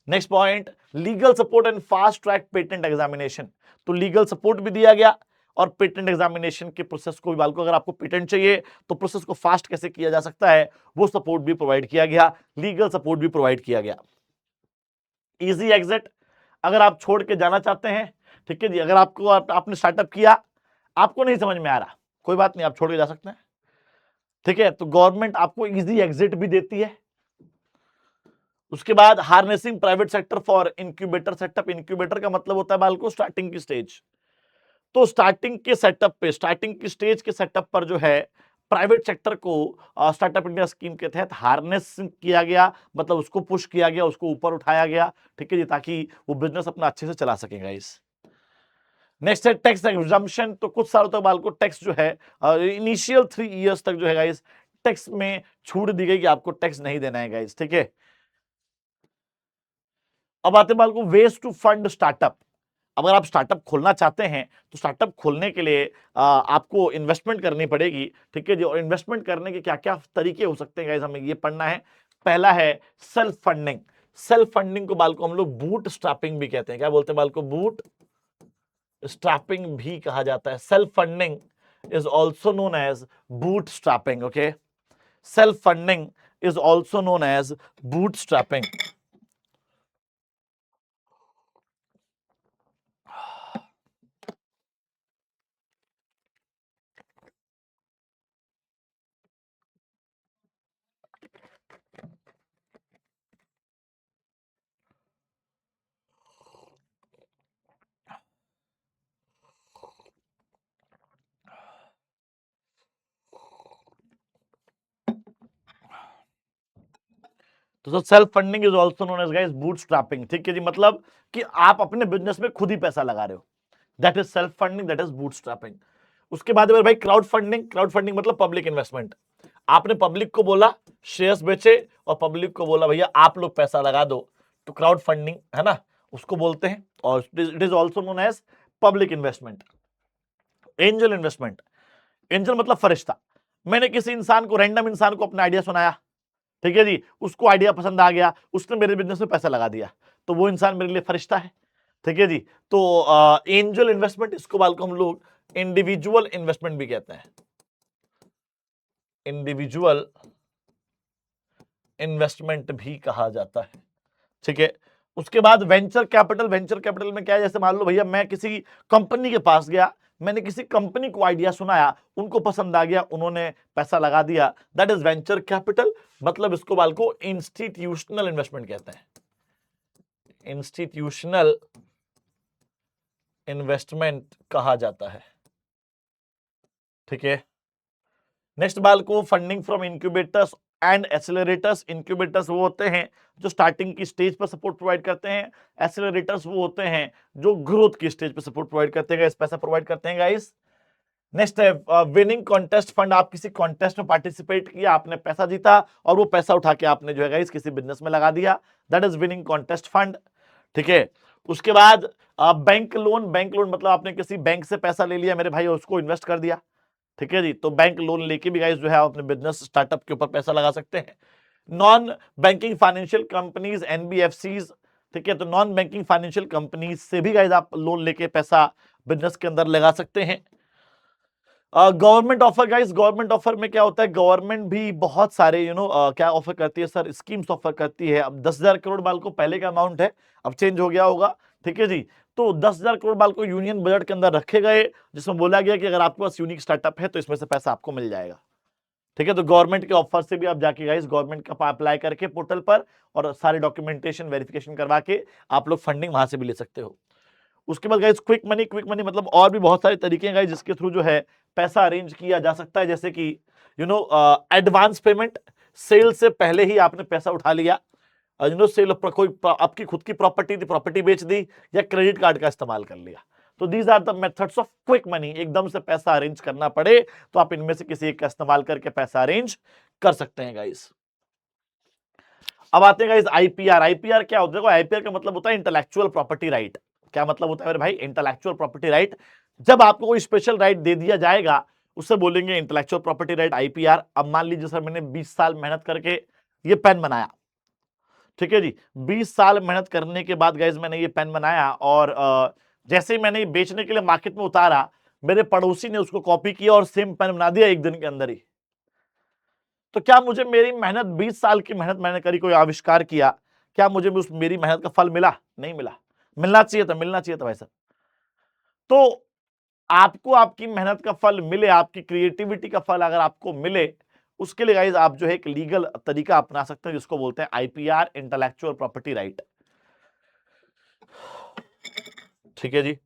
Next point, legal support and fast track patent examination. तो लीगल सपोर्ट भी दिया गया, और पेटेंट एग्जामिनेशन के प्रोसेस को भी बालको, अगर आपको पेटेंट चाहिए तो प्रोसेस को फास्ट कैसे किया जा सकता है, वो सपोर्ट भी प्रोवाइड किया गया, लीगल सपोर्ट भी प्रोवाइड किया गया। इजी एग्जिट, अगर आप छोड़ के जाना चाहते हैं, ठीक है जी, अगर आपने स्टार्टअप किया, आपको नहीं समझ में आ रहा, कोई बात नहीं, आप छोड़ के जा सकते हैं, ठीक है। तो गवर्नमेंट आपको इजी एग्जिट भी देती है। उसके बाद harnessing private sector for incubator setup. Incubator का मतलब होता है बालको स्टार्टिंग की स्टेज। तो स्टार्टिंग की स्टेज के सेटअप पर जो है प्राइवेट सेक्टर को स्टार्टअप इंडिया स्कीम के तहत हार्नेस किया गया, मतलब उसको पुश किया गया, उसको ऊपर उठाया गया, ठीक है जी, ताकि वो बिजनेस अपना अच्छे से चला सकेगा इस। नेक्स्ट है टैक्स एग्जम्पशन। तो कुछ सालों तक बालको टैक्स जो है, इनिशियल 3 इयर्स तक जो है गाइस, टैक्स में छूट दी गई कि आपको टैक्स नहीं देना है गाइस, ठीक है। अब आते बाल को वेज टू फंड स्टार्टअप। अगर आप स्टार्टअप खोलना चाहते हैं तो स्टार्टअप खोलने के लिए आपको इन्वेस्टमेंट करनी पड़ेगी, ठीक है जी। और इन्वेस्टमेंट करने के क्या क्या तरीके हो सकते हैं गाइस, हमें ये पढ़ना है। पहला है सेल्फ फंडिंग। सेल्फ फंडिंग को बाल को हम लोग बूट स्ट्रैपिंग भी कहते हैं। क्या बोलते हैं बाल को? बूट स्ट्रैपिंग भी कहा जाता है। Self funding is also known as bootstrapping, okay. Self funding is also known as bootstrapping. तो self funding is also known as guys bootstrapping. ठीक है जी, मतलब कि आप अपने बिजनेस में खुद ही पैसा लगा रहे हो, that is self funding, that is bootstrapping. उसके बाद मेरे भाई क्राउड फंडिंग। क्राउड फंडिंग मतलब पब्लिक इन्वेस्टमेंट। आपने पब्लिक को बोला शेयर्स बेचे और पब्लिक को बोला भैया आप लोग पैसा लगा दो, तो क्राउड फंडिंग है ना, उसको बोलते हैं। और it is also known as public investment. Angel investment, angel मतलब फरिश्ता। मैंने किसी इंसान को, रैंडम इंसान को अपना आइडिया सुनाया, ठीक है जी, उसको आइडिया पसंद आ गया, उसने मेरे बिजनेस में पैसा लगा दिया, तो वो इंसान मेरे लिए फरिश्ता है। ठीक है जी, तो एंजल इन्वेस्टमेंट, इसको बाल को हम लोग इंडिविजुअल इन्वेस्टमेंट भी कहते हैं, इंडिविजुअल इन्वेस्टमेंट भी कहा जाता है। ठीक है, उसके बाद वेंचर कैपिटल। वेंचर कैपिटल में क्या है, जैसे मान लो भैया मैं किसी कंपनी के पास गया, मैंने किसी कंपनी को आइडिया सुनाया, उनको पसंद आ गया, उन्होंने पैसा लगा दिया, दैट इज वेंचर कैपिटल। मतलब इसको बाल को इंस्टीट्यूशनल इन्वेस्टमेंट कहते हैं, इंस्टीट्यूशनल इन्वेस्टमेंट कहा जाता है। ठीक है, नेक्स्ट बाल को funding from incubators and accelerators. Incubators वो होते हैं जो स्टार्टिंग की स्टेज पर सपोर्ट प्रोवाइड करते हैं, एक्सेलरेटर्स वो होते हैं जो ग्रोथ की स्टेज पर सपोर्ट प्रोवाइड करते हैं, पैसा प्रोवाइड करते हैं गाइस। नेक्स्ट है विनिंग कॉन्टेस्ट फंड। आप किसी कॉन्टेस्ट में पार्टिसिपेट किया, आपने पैसा जीता और वो पैसा उठा के आपने जो है गाइस किसी बिजनेस में लगा दिया, that is winning contest fund. ठीक है, उसके बाद बैंक लोन। बैंक लोन मतलब आपने किसी बैंक से पैसा ले लिया मेरे भाई, उसको इन्वेस्ट कर दिया। ठीक है जी, तो बैंक लोन लेके भी गाइस जो है आप अपने बिजनेस स्टार्टअप के ऊपर पैसा लगा सकते हैं। Non banking financial companies, NBFCs. ठीक है, तो नॉन बैंकिंग फाइनेंशियल कंपनीज से भी गाइस आप लोन लेके पैसा बिजनेस के अंदर लगा सकते हैं। Government offer guys, government offer में क्या होता है, गवर्नमेंट भी बहुत सारे क्या ऑफर करती है सर, स्कीम्स ऑफर करती है। अब 10,000 करोड़ बाल को पहले का अमाउंट है, अब चेंज हो गया होगा। ठीक है जी, तो 10,000 करोड़ बाल को यूनियन बजट के अंदर रखे गए, जिसमें बोला गया कि अगर आपके पास यूनिक स्टार्टअप है तो इसमें से पैसा आपको मिल जाएगा। ठीक है, तो गवर्नमेंट के ऑफर से भी आप जाके गाइस गवर्नमेंट का अप्लाई करके पोर्टल पर और सारे डॉक्यूमेंटेशन वेरिफिकेशन करवा के आप लोग फंडिंग वहां से भी ले सकते हो। उसके बाद guys quick money. Quick money मतलब और भी बहुत सारे तरीके हैं गाइस जिसके थ्रू जो है पैसा अरेंज किया जा सकता है, जैसे कि एडवांस पेमेंट। सेल से पहले ही आपने पैसा उठा लिया, सेल कोई आपकी खुद की प्रॉपर्टी थी, प्रॉपर्टी बेच दी या क्रेडिट कार्ड का इस्तेमाल कर लिया। तो these are the methods of quick money. एकदम से पैसा अरेंज करना पड़े तो आप इनमें से किसी एक का इस्तेमाल करके पैसा अरेंज कर सकते हैं गाइस। अब आते हैं गाइस आईपीआर। आईपीआर क्या होता है, देखो आईपीआर का मतलब होता है इंटेलेक्चुअल प्रॉपर्टी राइट। क्या मतलब होता है मेरे भाई, इंटेलेक्चुअल प्रॉपर्टी राइट। जब आपको कोई स्पेशल राइट दे दिया जाएगा उससे बोलेंगे इंटेलेक्चुअल प्रॉपर्टी राइट, आईपीआर। अब मान लीजिए सर मैंने 20 साल मेहनत करके ये पेन बनाया, ठीक है जी, 20 साल मेहनत करने के बाद गाइस मैंने ये पेन बनाया और जैसे ही मैंने ये बेचने के लिए मार्केट में उतारा, मेरे पड़ोसी ने उसको कॉपी किया और सेम पेन बना दिया एक दिन के अंदर ही। तो क्या मुझे मेरी मेहनत, 20 साल की मेहनत मैंने करी, कोई आविष्कार किया, क्या मुझे उस मेरी मेहनत का फल मिला? नहीं मिला। मिलना चाहिए था, मिलना चाहिए था भाई साहब। तो आपको आपकी मेहनत का फल मिले, आपकी क्रिएटिविटी का फल अगर आपको मिले, उसके लिए गाइस आप जो है एक लीगल तरीका अपना सकते हैं जिसको बोलते हैं आईपीआर, इंटेलेक्चुअल प्रॉपर्टी राइट। ठीक है जी,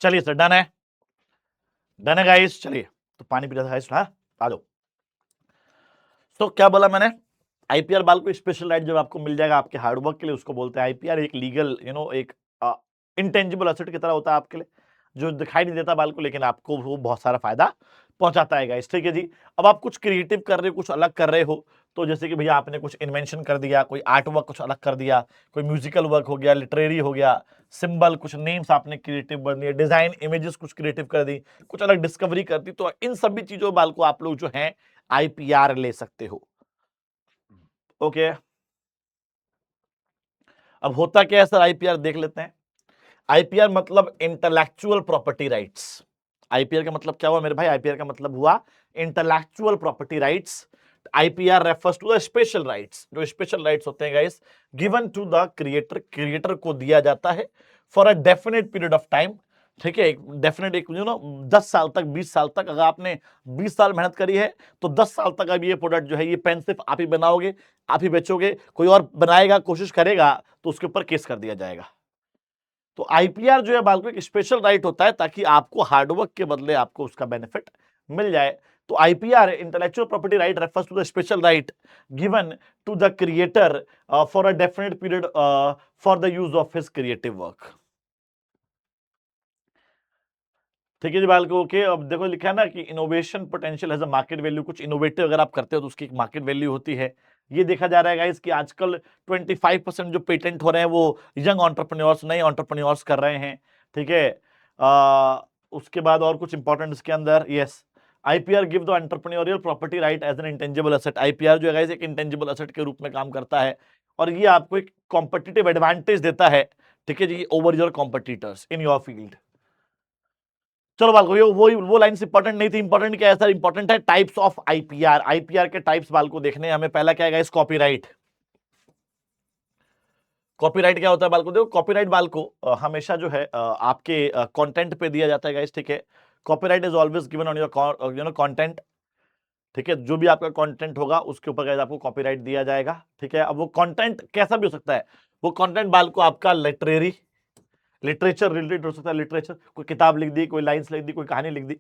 चलिए सर, डन है, डन है गाइस। चलिए, तो पानी पी रहा था गाइस, हाँ आ जाओ। तो क्या बोला मैंने, आईपीआर बाल को स्पेशल राइट जब आपको मिल जाएगा आपके हार्डवर्क के लिए, उसको बोलते हैं आईपीआर। एक लीगल एक इंटेंजिबल एसेट की तरह होता है आपके लिए, जो दिखाई नहीं देता बाल को, लेकिन आपको वो बहुत सारा फायदा पहुंचाता है गाइस। ठीक है जी, अब आप कुछ क्रिएटिव कर रहे हो, कुछ अलग कर रहे हो, तो जैसे कि भैया आपने कुछ इन्वेंशन कर दिया, कोई आर्ट वर्क कुछ अलग कर दिया, कोई म्यूजिकल वर्क हो गया, लिटरेरी हो गया, सिंबल, कुछ नेम्स आपने क्रिएटिव बन दिए, डिजाइन इमेजेस कुछ क्रिएटिव कर दी, कुछ अलग डिस्कवरी कर दी, तो इन सभी चीजों बाल को आप लोग जो है आईपीआर ले सकते हो। ओके, अब होता क्या है सर, आईपीआर देख लेते हैं। आईपीआर मतलब इंटेलेक्चुअल प्रॉपर्टी राइट्स। आईपीआर का मतलब क्या हुआ मेरे भाई? आईपीआर का मतलब हुआ intellectual property rights. IPR refers to the special rights. जो स्पेशल राइट्स होते हैं guys, given to the creator, creator को दिया जाता है for a definite period of time. ठीक है, डेफिनेट एक 10 साल तक, 20 साल तक, अगर आपने 20 साल मेहनत करी है तो 10 साल तक अब ये प्रोडक्ट जो है, ये पेन सिर्फ आप ही बनाओगे, आप ही बेचोगे। कोई और बनाएगा, कोशिश करेगा तो उसके ऊपर केस कर दिया जाएगा। तो आईपीआर जो है बालको एक स्पेशल राइट होता है ताकि आपको हार्डवर्क के बदले आपको उसका बेनिफिट मिल जाए। तो IPR, intellectual property right, refers to the special right given to the creator for a definite period for the use of his creative work. ठीक है जी बालको, ओके। अब देखो लिखा है ना कि innovation potential has a market value. कुछ innovative अगर आप करते हो तो उसकी एक मार्केट वैल्यू होती है। ये देखा जा रहा है गाइस कि आजकल 25% जो पेटेंट हो रहे हैं वो यंग एंटरप्रेन्योर्स, नए एंटरप्रेन्योर्स कर रहे हैं। ठीक है, उसके बाद और कुछ इंपॉर्टेंट इसके अंदर, yes, IPR give the entrepreneurial property right as an intangible asset. IPR जो है गाइस एक इंटेंजिबल एसेट के रूप में काम करता है और ये आपको एक कॉम्पिटिटिव एडवांटेज देता है, ठीक है जी, over your competitors in your field. चलो बालको, ये वो लाइन्स इंपॉर्टेंट नहीं थी। इंपॉर्टेंट क्या है सर? इंपॉर्टेंट है टाइप्स ऑफ आईपीआर। आईपीआर के टाइप्स बालको देखने हैं हमें। पहला क्या है, कॉपीराइट। कॉपीराइट क्या होता है बालको? देखो कॉपीराइट बालको हमेशा जो है आपके कंटेंट पे दिया जाता है गाइस। ठीक है, copyright is always given on your content. ठीक है, जो भी आपका कंटेंट होगा उसके ऊपर गाइस आपको कॉपीराइट दिया जाएगा। ठीक है, अब वो कंटेंट कैसा भी हो सकता है। वो कंटेंट बालको आपका लिटरेरी, लिटरेचर रिलेटेड हो सकता है। लिटरेचर, कोई किताब लिख दी, कोई लाइन्स लिख दी, कोई कहानी लिख दी,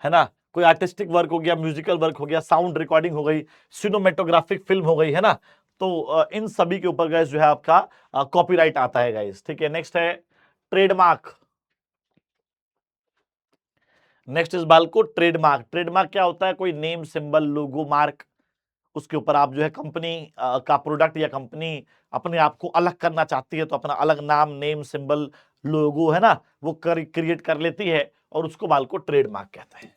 है ना, कोई आर्टिस्टिक वर्क हो गया, म्यूजिकल वर्क हो गया, साउंड रिकॉर्डिंग हो गई, सिनेमेटोग्राफिक फिल्म हो गई, है ना। तो इन सभी के ऊपर गाइस जो है आपका कॉपीराइट आता है गाइस। ठीक है, नेक्स्ट है trademark. Next is BALCO trademark. Trademark क्या होता है? कोई नेम, सिंबल, लोगो, मार्क, उसके ऊपर आप जो है कंपनी का प्रोडक्ट या कंपनी अपने आप को अलग करना चाहती है तो अपना अलग नाम, नेम, सिंबल, लोगो, है ना, वो क्रिएट कर लेती है और उसको बालको ट्रेडमार्क कहता है।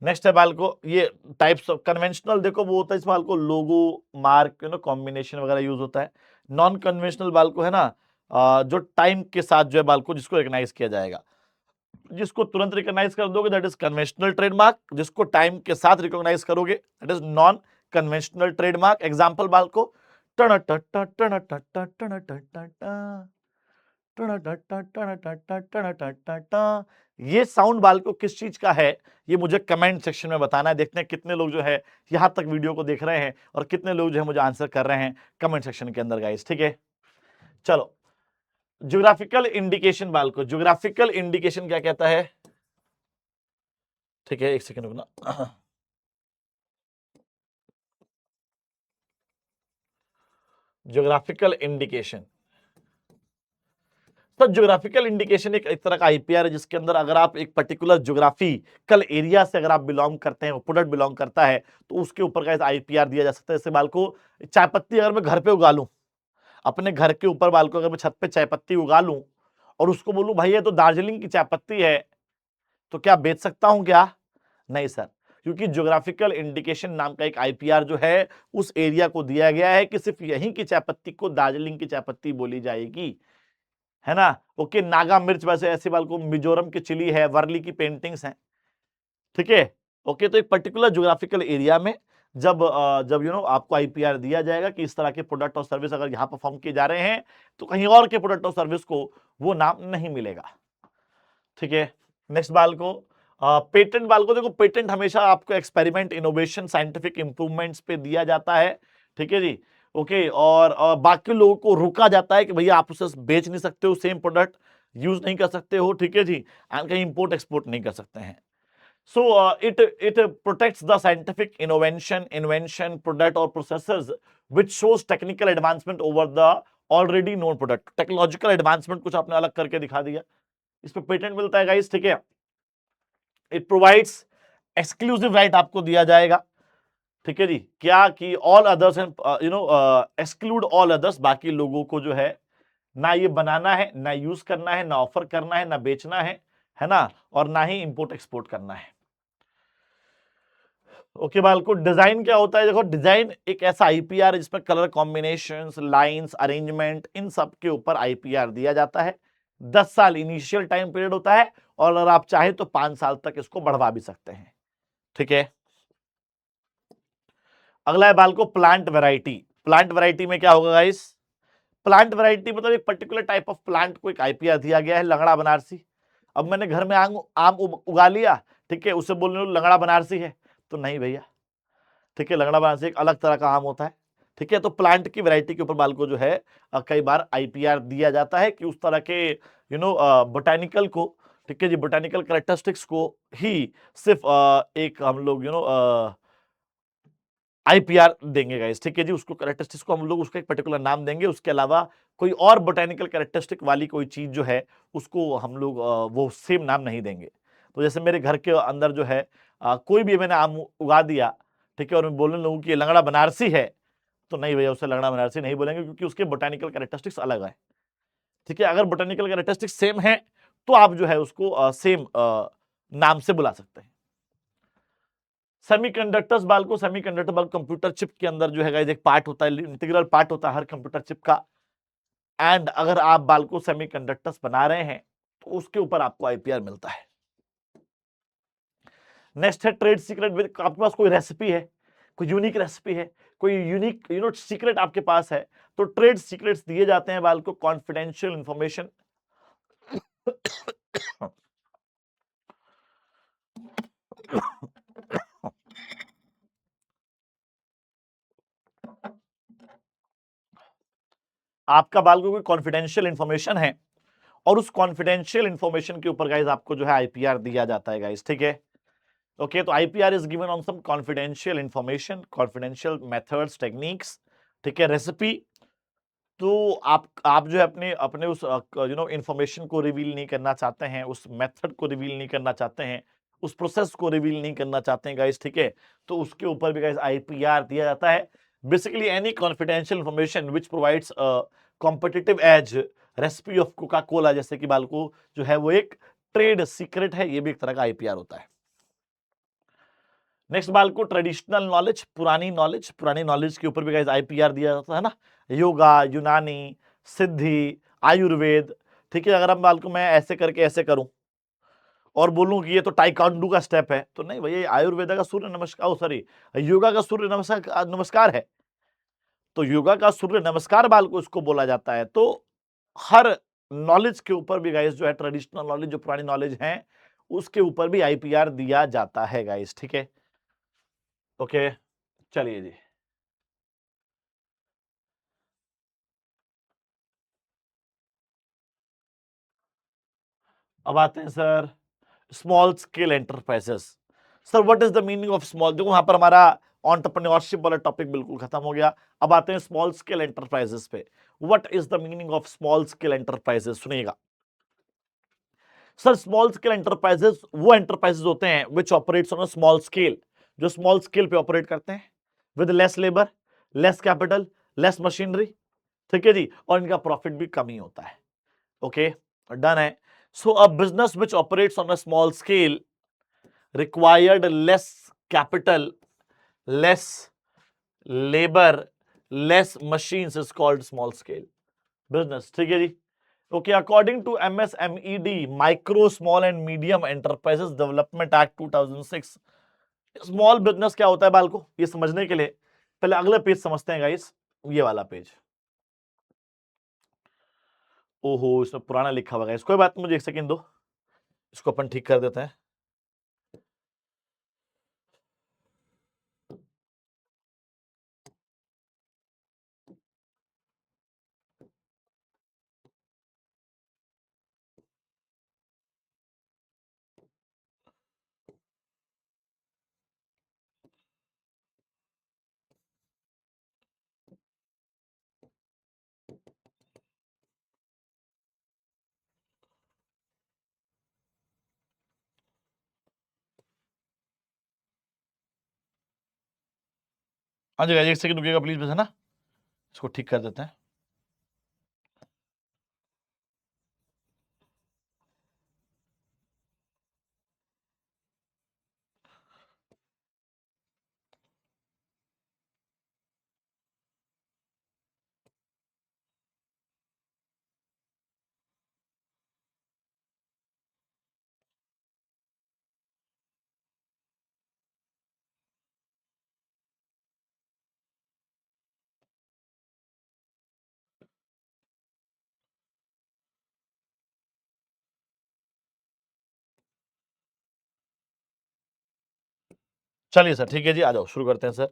नेक्स्ट है बालको ये टाइप्स ऑफ कन्वेंशनल। देखो वो होता है इस बालको लोगो, मार्क, कॉम्बिनेशन वगैरह यूज होता है। नॉन कन्वेंशनल बालको है ना, जो टाइम के साथ जो है बालको जिसको रिकॉग्नाइज किया जाएगा, जिसको तुरंत रिकॉग्नाइज कर दोगे दैट इज कन्वेंशनल ट्रेडमार्क। जिसको टाइम के साथ रिकॉग्नाइज करोगे that is non conventional trademark. Example बालको टन टन टन टन टन टन टन टन टन, ये साउंड बालको किस चीज का है? ये मुझे कमेंट सेक्शन में बताना है। देखते हैं कितने लोग जो है यहां तक वीडियो को देख रहे हैं और कितने लोग जो है मुझे आंसर कर रहे हैं कमेंट सेक्शन के अंदर गाइस। ठीक है, चलो ज्योग्राफिकल इंडिकेशन बालको। ज्योग्राफिकल इंडिकेशन क्या कहता है? ठीक है, एक सेकंड रुकना। ज्योग्राफिकल इंडिकेशन, तो ज्योग्राफिकल इंडिकेशन एक तरह का आईपीआर है जिसके अंदर अगर आप एक पर्टिकुलर ज्योग्राफिकल एरिया से अगर आप बिलोंग करते हैं, वो प्रोडक्ट बिलोंग करता है तो उसके ऊपर का आईपीआर दिया जा सकता है। जैसे बाल को चाय पत्ती अगर मैं घर पे उगा लूं, अपने घर के ऊपर बाल को अगर मैं छत पे चाय पत्ती उगा लूं और उसको बोलूं भाई ये तो दार्जिलिंग की चाय पत्ती है, तो क्या बेच सकता हूं क्या? नहीं सर, क्योंकि ज्योग्राफिकल इंडिकेशन नाम का एक आईपीआर जो है उस एरिया को दिया गया है कि सिर्फ यहीं की चाय पत्ती को दार्जिलिंग की चाय पत्ती बोली जाएगी, है ना। ओके, नागा मिर्च वैसे ऐसी बाल को मिजोरम की चिली है, वर्ली की पेंटिंग्स हैं। ठीक है, ओके, तो एक पर्टिकुलर ज्योग्राफिकल एरिया में जब जब आपको आईपीआर दिया जाएगा कि इस तरह के प्रोडक्ट और सर्विस अगर यहां परफॉर्म किए जा रहे हैं तो कहीं और के प्रोडक्ट और सर्विस को वो नाम नहीं मिलेगा। ठीक है, नेक्स्ट बाल को पेटेंट। बाल को देखो पेटेंट हमेशा आपको एक्सपेरिमेंट, इनोवेशन, साइंटिफिक इंप्रूवमेंट्स पे दिया जाता है। ठीक है जी, ओके, और बाकी लोगों को रोका जाता है कि भैया आप उसे बेच नहीं सकते हो, सेम प्रोडक्ट यूज नहीं कर सकते हो। ठीक है जी, एंड कहीं इंपोर्ट एक्सपोर्ट नहीं कर सकते हैं। So it protects the scientific invention, product or processes which shows technical advancement over the already known product. Technological advancement कुछ आपने अलग करके दिखा दिया, इस पे पेटेंट मिलता है गाइस। ठीक है, इट प्रोवाइड्स एक्सक्लूसिव राइट आपको दिया जाएगा। ठीक है जी, क्या कि all others and exclude all others, बाकी लोगों को जो है ना ये बनाना है, ना यूज करना है, ना ऑफर करना है, ना बेचना है ना, और ना ही इंपोर्ट एक्सपोर्ट करना है। ओके बालको, डिजाइन क्या होता है? देखो, डिजाइन एक ऐसा आईपीआर जिसमें कलर कॉम्बिनेशंस, लाइंस, अरेंजमेंट, इन सब के ऊपर आईपीआर दिया जाता है। 10 साल इनिशियल टाइम पीरियड होता है, और अगर आप चाहे तो 5 साल तक इसको बढ़वा भी सकते हैं। ठीक है। अगला है बालको प्लांट वैरायटी। प्लांट वैरायटी में क्या होगा गाइस? प्लांट वैरायटी मतलब एक पर्टिकुलर टाइप ऑफ प्लांट को एक आईपीआर दिया गया है, लंगड़ा बनारसी। अब मैंने घर में आम आम उगा लिया, ठीक है, उसे बोलने लंगड़ा बनारसी है, तो नहीं भैया। ठीक है, लंगड़ा बनारसी एक अलग तरह का आम होता है। ठीक है, तो प्लांट की वैरायटी के ऊपर बालको जो है कई बार आईपीआर दिया जाता है कि उस तरह के बोटेनिकल को, ठीक है जी, बोटेनिकल कैरेक्टरिस्टिक्स को ही सिर्फ एक हम लोग आईपीआर देंगे गाइस। ठीक है जी, उसको कैरेक्टरिस्टिक्स को हम लोग उसका एक पर्टिकुलर नाम देंगे, उसके अलावा कोई और बोटेनिकल कैरेक्टरिस्टिक वाली कोई चीज जो है उसको हम लोग वो सेम नाम नहीं देंगे। तो जैसे मेरे घर के अंदर जो है कोई भी मैंने आम उगा दिया, ठीक है, और मैं बोलने लगूं कि ये लंगड़ा बनारसी है, तो नहीं भैया, उसे लंगड़ा बनारसी नहीं बोलेंगे, क्योंकि उसके बोटेनिकल कैरेक्टरिस्टिक्स अलग है। ठीक है, अगर बोटेनिकल कैरेक्टरिस्टिक्स सेम है तो आप जो है उसको सेम नाम से बुला सकते हैं। सेमीकंडक्टर्स बालको, सेमीकंडक्टर बालको कंप्यूटर चिप के अंदर जो है एक पार्ट होता है, इंटीग्रल पार्ट होता है हर कंप्यूटर चिप का। एंड अगर आप बालको सेमीकंडक्टर्स बना रहे हैं तो उसके ऊपर आपको आईपीआर मिलता है। नेक्स्ट है ट्रेड सीक्रेट। आपके पास कोई रेसिपी है, कोई यूनिक रेसिपी है, कोई यूनिक सीक्रेट आपके पास है, तो ट्रेड सीक्रेट्स दिए जाते हैं बालको, कॉन्फिडेंशियल इंफॉर्मेशन। आपका बालको कोई कॉन्फिडेंशियल इंफॉर्मेशन है, और उस कॉन्फिडेंशियल इंफॉर्मेशन के ऊपर गाइस आपको जो है आईपीआर दिया जाता है गाइस। ठीक है, ओके, तो IPR is given on some confidential information, confidential methods, techniques. ठीक है, रेसिपी। तो आप जो है अपने अपने उस इंफॉर्मेशन को रिवील नहीं करना चाहते हैं, उस मेथड को रिवील नहीं करना चाहते हैं, उस प्रोसेस को रिवील नहीं करना चाहते हैं गाइस। ठीक है, तो उसके ऊपर भी गाइस आईपीआर दिया जाता है। Basically any confidential information which provides competitive as, recipe of Coca Cola जैसे कि बालको जो है वो एक ट्रेड सीक्रेट है, ये भी एक तरह का आईपीआर होता है। नेक्स्ट बाल को ट्रेडिशनल नॉलेज, पुरानी नॉलेज, पुरानी नॉलेज के ऊपर भी गाइस आईपीआर दिया जाता है ना, योगा, यूनानी, सिद्धि, आयुर्वेद। ठीक है, अगर हम बाल को मैं ऐसे करके ऐसे करूं और बोलूं कि ये तो टाइकांडू का स्टेप है, तो नहीं भैया, आयुर्वेद का सूर्य नमस्कार, ओ सॉरी, योगा का सूर्य नमस्कार नमस्कार है, तो योगा का सूर्य नमस्कार बाल को इसको बोला जाता है। तो हर नॉलेज के ऊपर भी गाइस जो है, ट्रेडिशनल नॉलेज जो पुरानी नॉलेज है उसके ऊपर भी आईपीआर दिया जाता है गाइस। ठीक है, ओके, चलिए जी। अब आते हैं sir small scale enterprises. Sir what is the meaning of small, देखो वहां पर हमारा एंटरप्रेन्योरशिप वाला टॉपिक बिल्कुल खत्म हो गया। अब आते हैं स्मॉल स्केल एंटरप्राइजेस पे। What is the meaning of small scale enterprises, सुनिएगा। सर स्मॉल स्केल एंटरप्राइजेस वो एंटरप्राइजेस होते हैं विच operates on a small scale, जो स्मॉल स्केल पे ऑपरेट करते हैं, with less labour, less capital, less machinery. ठीक है जी, और इनका प्रॉफिट भी कम ही होता है। ओके, डन है। So a business which operates on a small scale required less capital, less labor, less machines is called small scale business। ठीक है जी, okay, according to MSMED, micro small and medium enterprises development act 2006, small business क्या होता है बालको, ये समझने के लिए पहले अगला पेज समझते हैं गाइस, ये वाला पेज। ओहो, इसमें पुराना लिखा हुआ है, कोई बात नहीं, मुझे एक सेकंड दो, इसको अपन ठीक कर देते हैं। हाँ जी, एक सेकंड रुकिएगा प्लीज, बस है ना, इसको ठीक कर देते हैं। चलिए सर, ठीक है जी, आ जाओ शुरू करते हैं सर।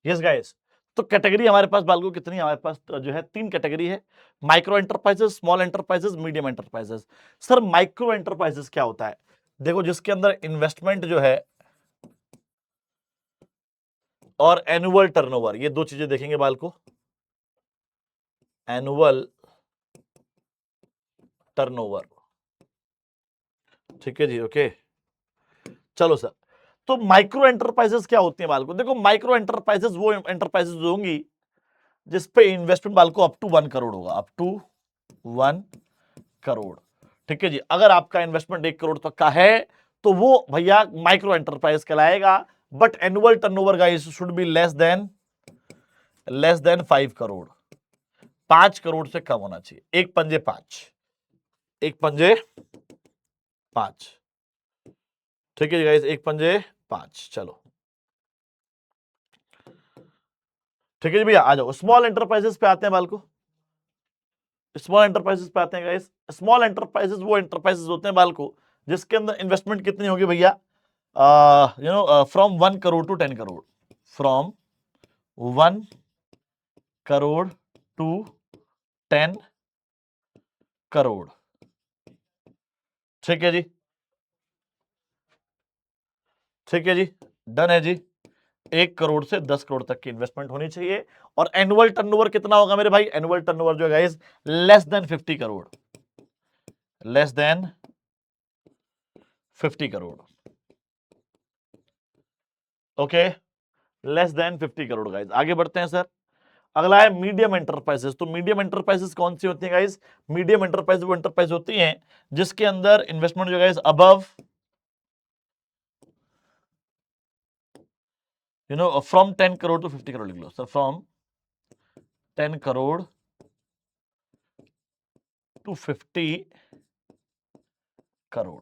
यस गाइस, तो कैटेगरी हमारे पास बालको कितनी है? हमारे पास जो है 3 कैटेगरी है, micro enterprises, small enterprises, medium enterprises. Sir micro enterprises क्या होता है? देखो, जिसके अंदर इन्वेस्टमेंट जो है और एनुअल टर्नओवर, ये दो चीजें देखेंगे बालको, एनुअल टर्नओवर। ठीक है जी, ओके। चलो सर, तो माइक्रो एंटरप्राइजेस क्या होती है बालको? देखो, माइक्रो एंटरप्राइजेस वो एंटरप्राइजेस होंगी जिस पे इन्वेस्टमेंट बालको अप टू 1 करोड़ होगा, अप टू 1 करोड़। ठीक है जी, अगर आपका इन्वेस्टमेंट 1 करोड़ तक का है तो वो भैया माइक्रो एंटरप्राइज कहलाएगा। But annual turnover guys should be less than 5 crore, 5 crore से कम होना चाहिए। एक पंजे 5, एक पंजे 5। ठीक है जी गाइस, एक पंजे 5। चलो ठीक है जी भैया, आ जाओ स्मॉल एंटरप्राइजेस पे आते हैं बालको। स्मॉल एंटरप्राइजेस पे आते हैं गाइस। स्मॉल एंटरप्राइजेस वो एंटरप्राइजेस होते हैं बालको जिसके अंदर इन्वेस्टमेंट कितनी होगी भैया? From 1 crore to 10 crore, from 1 crore to 10 crore. ठीक है जी, ठीक है जी, डन है जी। 1 करोड़ से 10 करोड़ तक की इन्वेस्टमेंट होनी चाहिए। और एनुअल टर्नओवर कितना होगा मेरे भाई? एनुअल टर्नओवर जो है guys less than 50 crore, less than 50 crore. Okay, less than 50 crore guys. आगे बढ़ते हैं सर। अगला है मीडियम एंटरप्राइजेस। तो मीडियम एंटरप्राइजेस कौन सी होती है गाइस? मीडियम एंटरप्राइज वो एंटरप्राइज होती हैं जिसके अंदर इन्वेस्टमेंट जो guys above from 10 crore to 50 crore लिख लो sir, from 10 crore to 50 crore.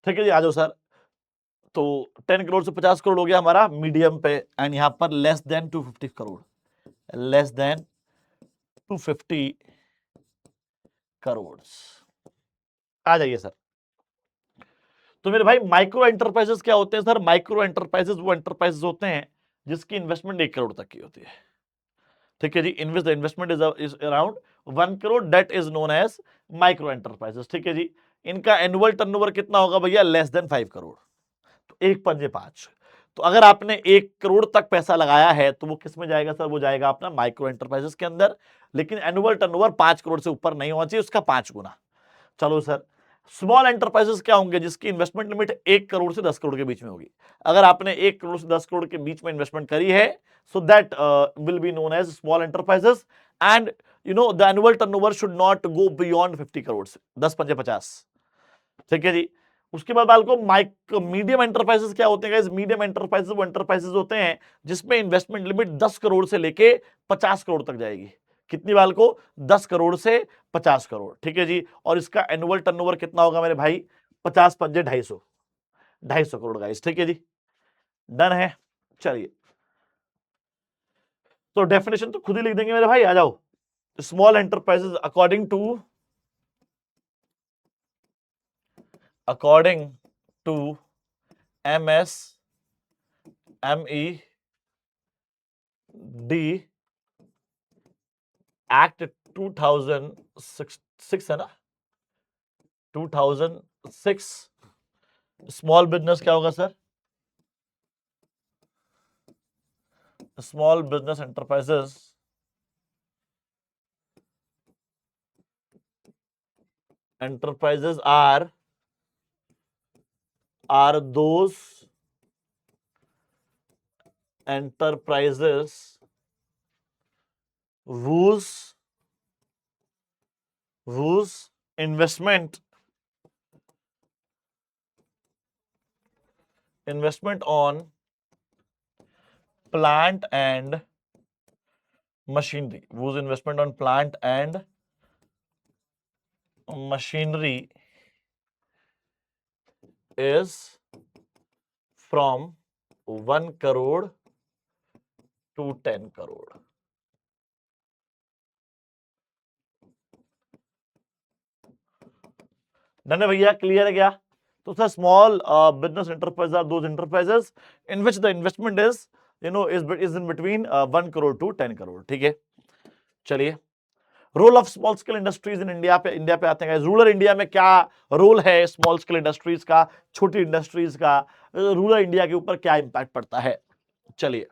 ठीक है जी, आ जाओ सर। तो 10 करोड़ से 50 करोड़ हो गया हमारा मीडियम पे, एंड यहां पर less than 250 crore, less than 250 crore. आ जाइए सर। तो मेरे भाई माइक्रो एंटरप्राइजेस क्या होते हैं सर? माइक्रो एंटरप्राइजेस वो एंटरप्राइजेस होते हैं जिसकी इन्वेस्टमेंट 1 करोड़ तक की होती है। ठीक है जी, investment is around 1 crore, that is known as micro enterprises. ठीक है जी, इनका एनुअल टर्नओवर कितना होगा भैया? Less than 5 crore. तो एक पंजे 5। तो अगर आपने 1 करोड़ तक पैसा लगाया है तो वो किस में जाएगा सर? वो जाएगा अपना माइक्रो एंटरप्राइजेस के अंदर। लेकिन एनुअल टर्नओवर 5 करोड़ से ऊपर नहीं होना चाहिए, उसका 5 गुना। चलो सर, स्मॉल एंटरप्राइजेस क्या होंगे? जिसकी इन्वेस्टमेंट लिमिट 1 करोड़ से 10 करोड़ के बीच में होगी। अगर आपने 1 करोड़ से 10 करोड़ के बीच में इन्वेस्टमेंट करी है, so that will be known as small enterprises. And the annual turnover should not go beyond 50 crore से, 10 पंजे 50। ठीक है जी। उसके बाद बालको मीडियम एंटरप्राइजेस क्या होते हैं? मीडियम एंटरप्राइजेस वो एंटरप्राइजेस होते हैं जिसमें इन्वेस्टमेंट लिमिट 10 करोड़ से लेके 50 करोड़ तक जाएगी। कितनी बालको? 10 करोड़ से 50 करोड़। ठीक है जी। और इसका एनुअल टर्नओवर कितना होगा मेरे भाई? 50 पंजे 250, 250 करोड़ गाइस। ठीक है जी, डन है। चलिए, तो डेफिनेशन तो खुद ही लिख देंगे मेरे भाई, आ जाओ। Small enterprises according to MSMED act 2006 है ना, 2006। स्मॉल बिजनेस क्या होगा sir? Small business enterprises are those enterprises whose investment on plant and machinery, whose investment on plant and machinery is from 1 crore to 10 crore। Done है भैया, clear है क्या? तो sir small business enterprise are those enterprises in which the investment is is in between 1 crore to 10 crore. ठीक है, चलिए role of small scale industries in India पे आते हैं। रूरल इंडिया में क्या रोल है स्मॉल स्केल इंडस्ट्रीज का, छोटी इंडस्ट्रीज का, रूरल इंडिया के ऊपर क्या इंपैक्ट पड़ता है। चलिए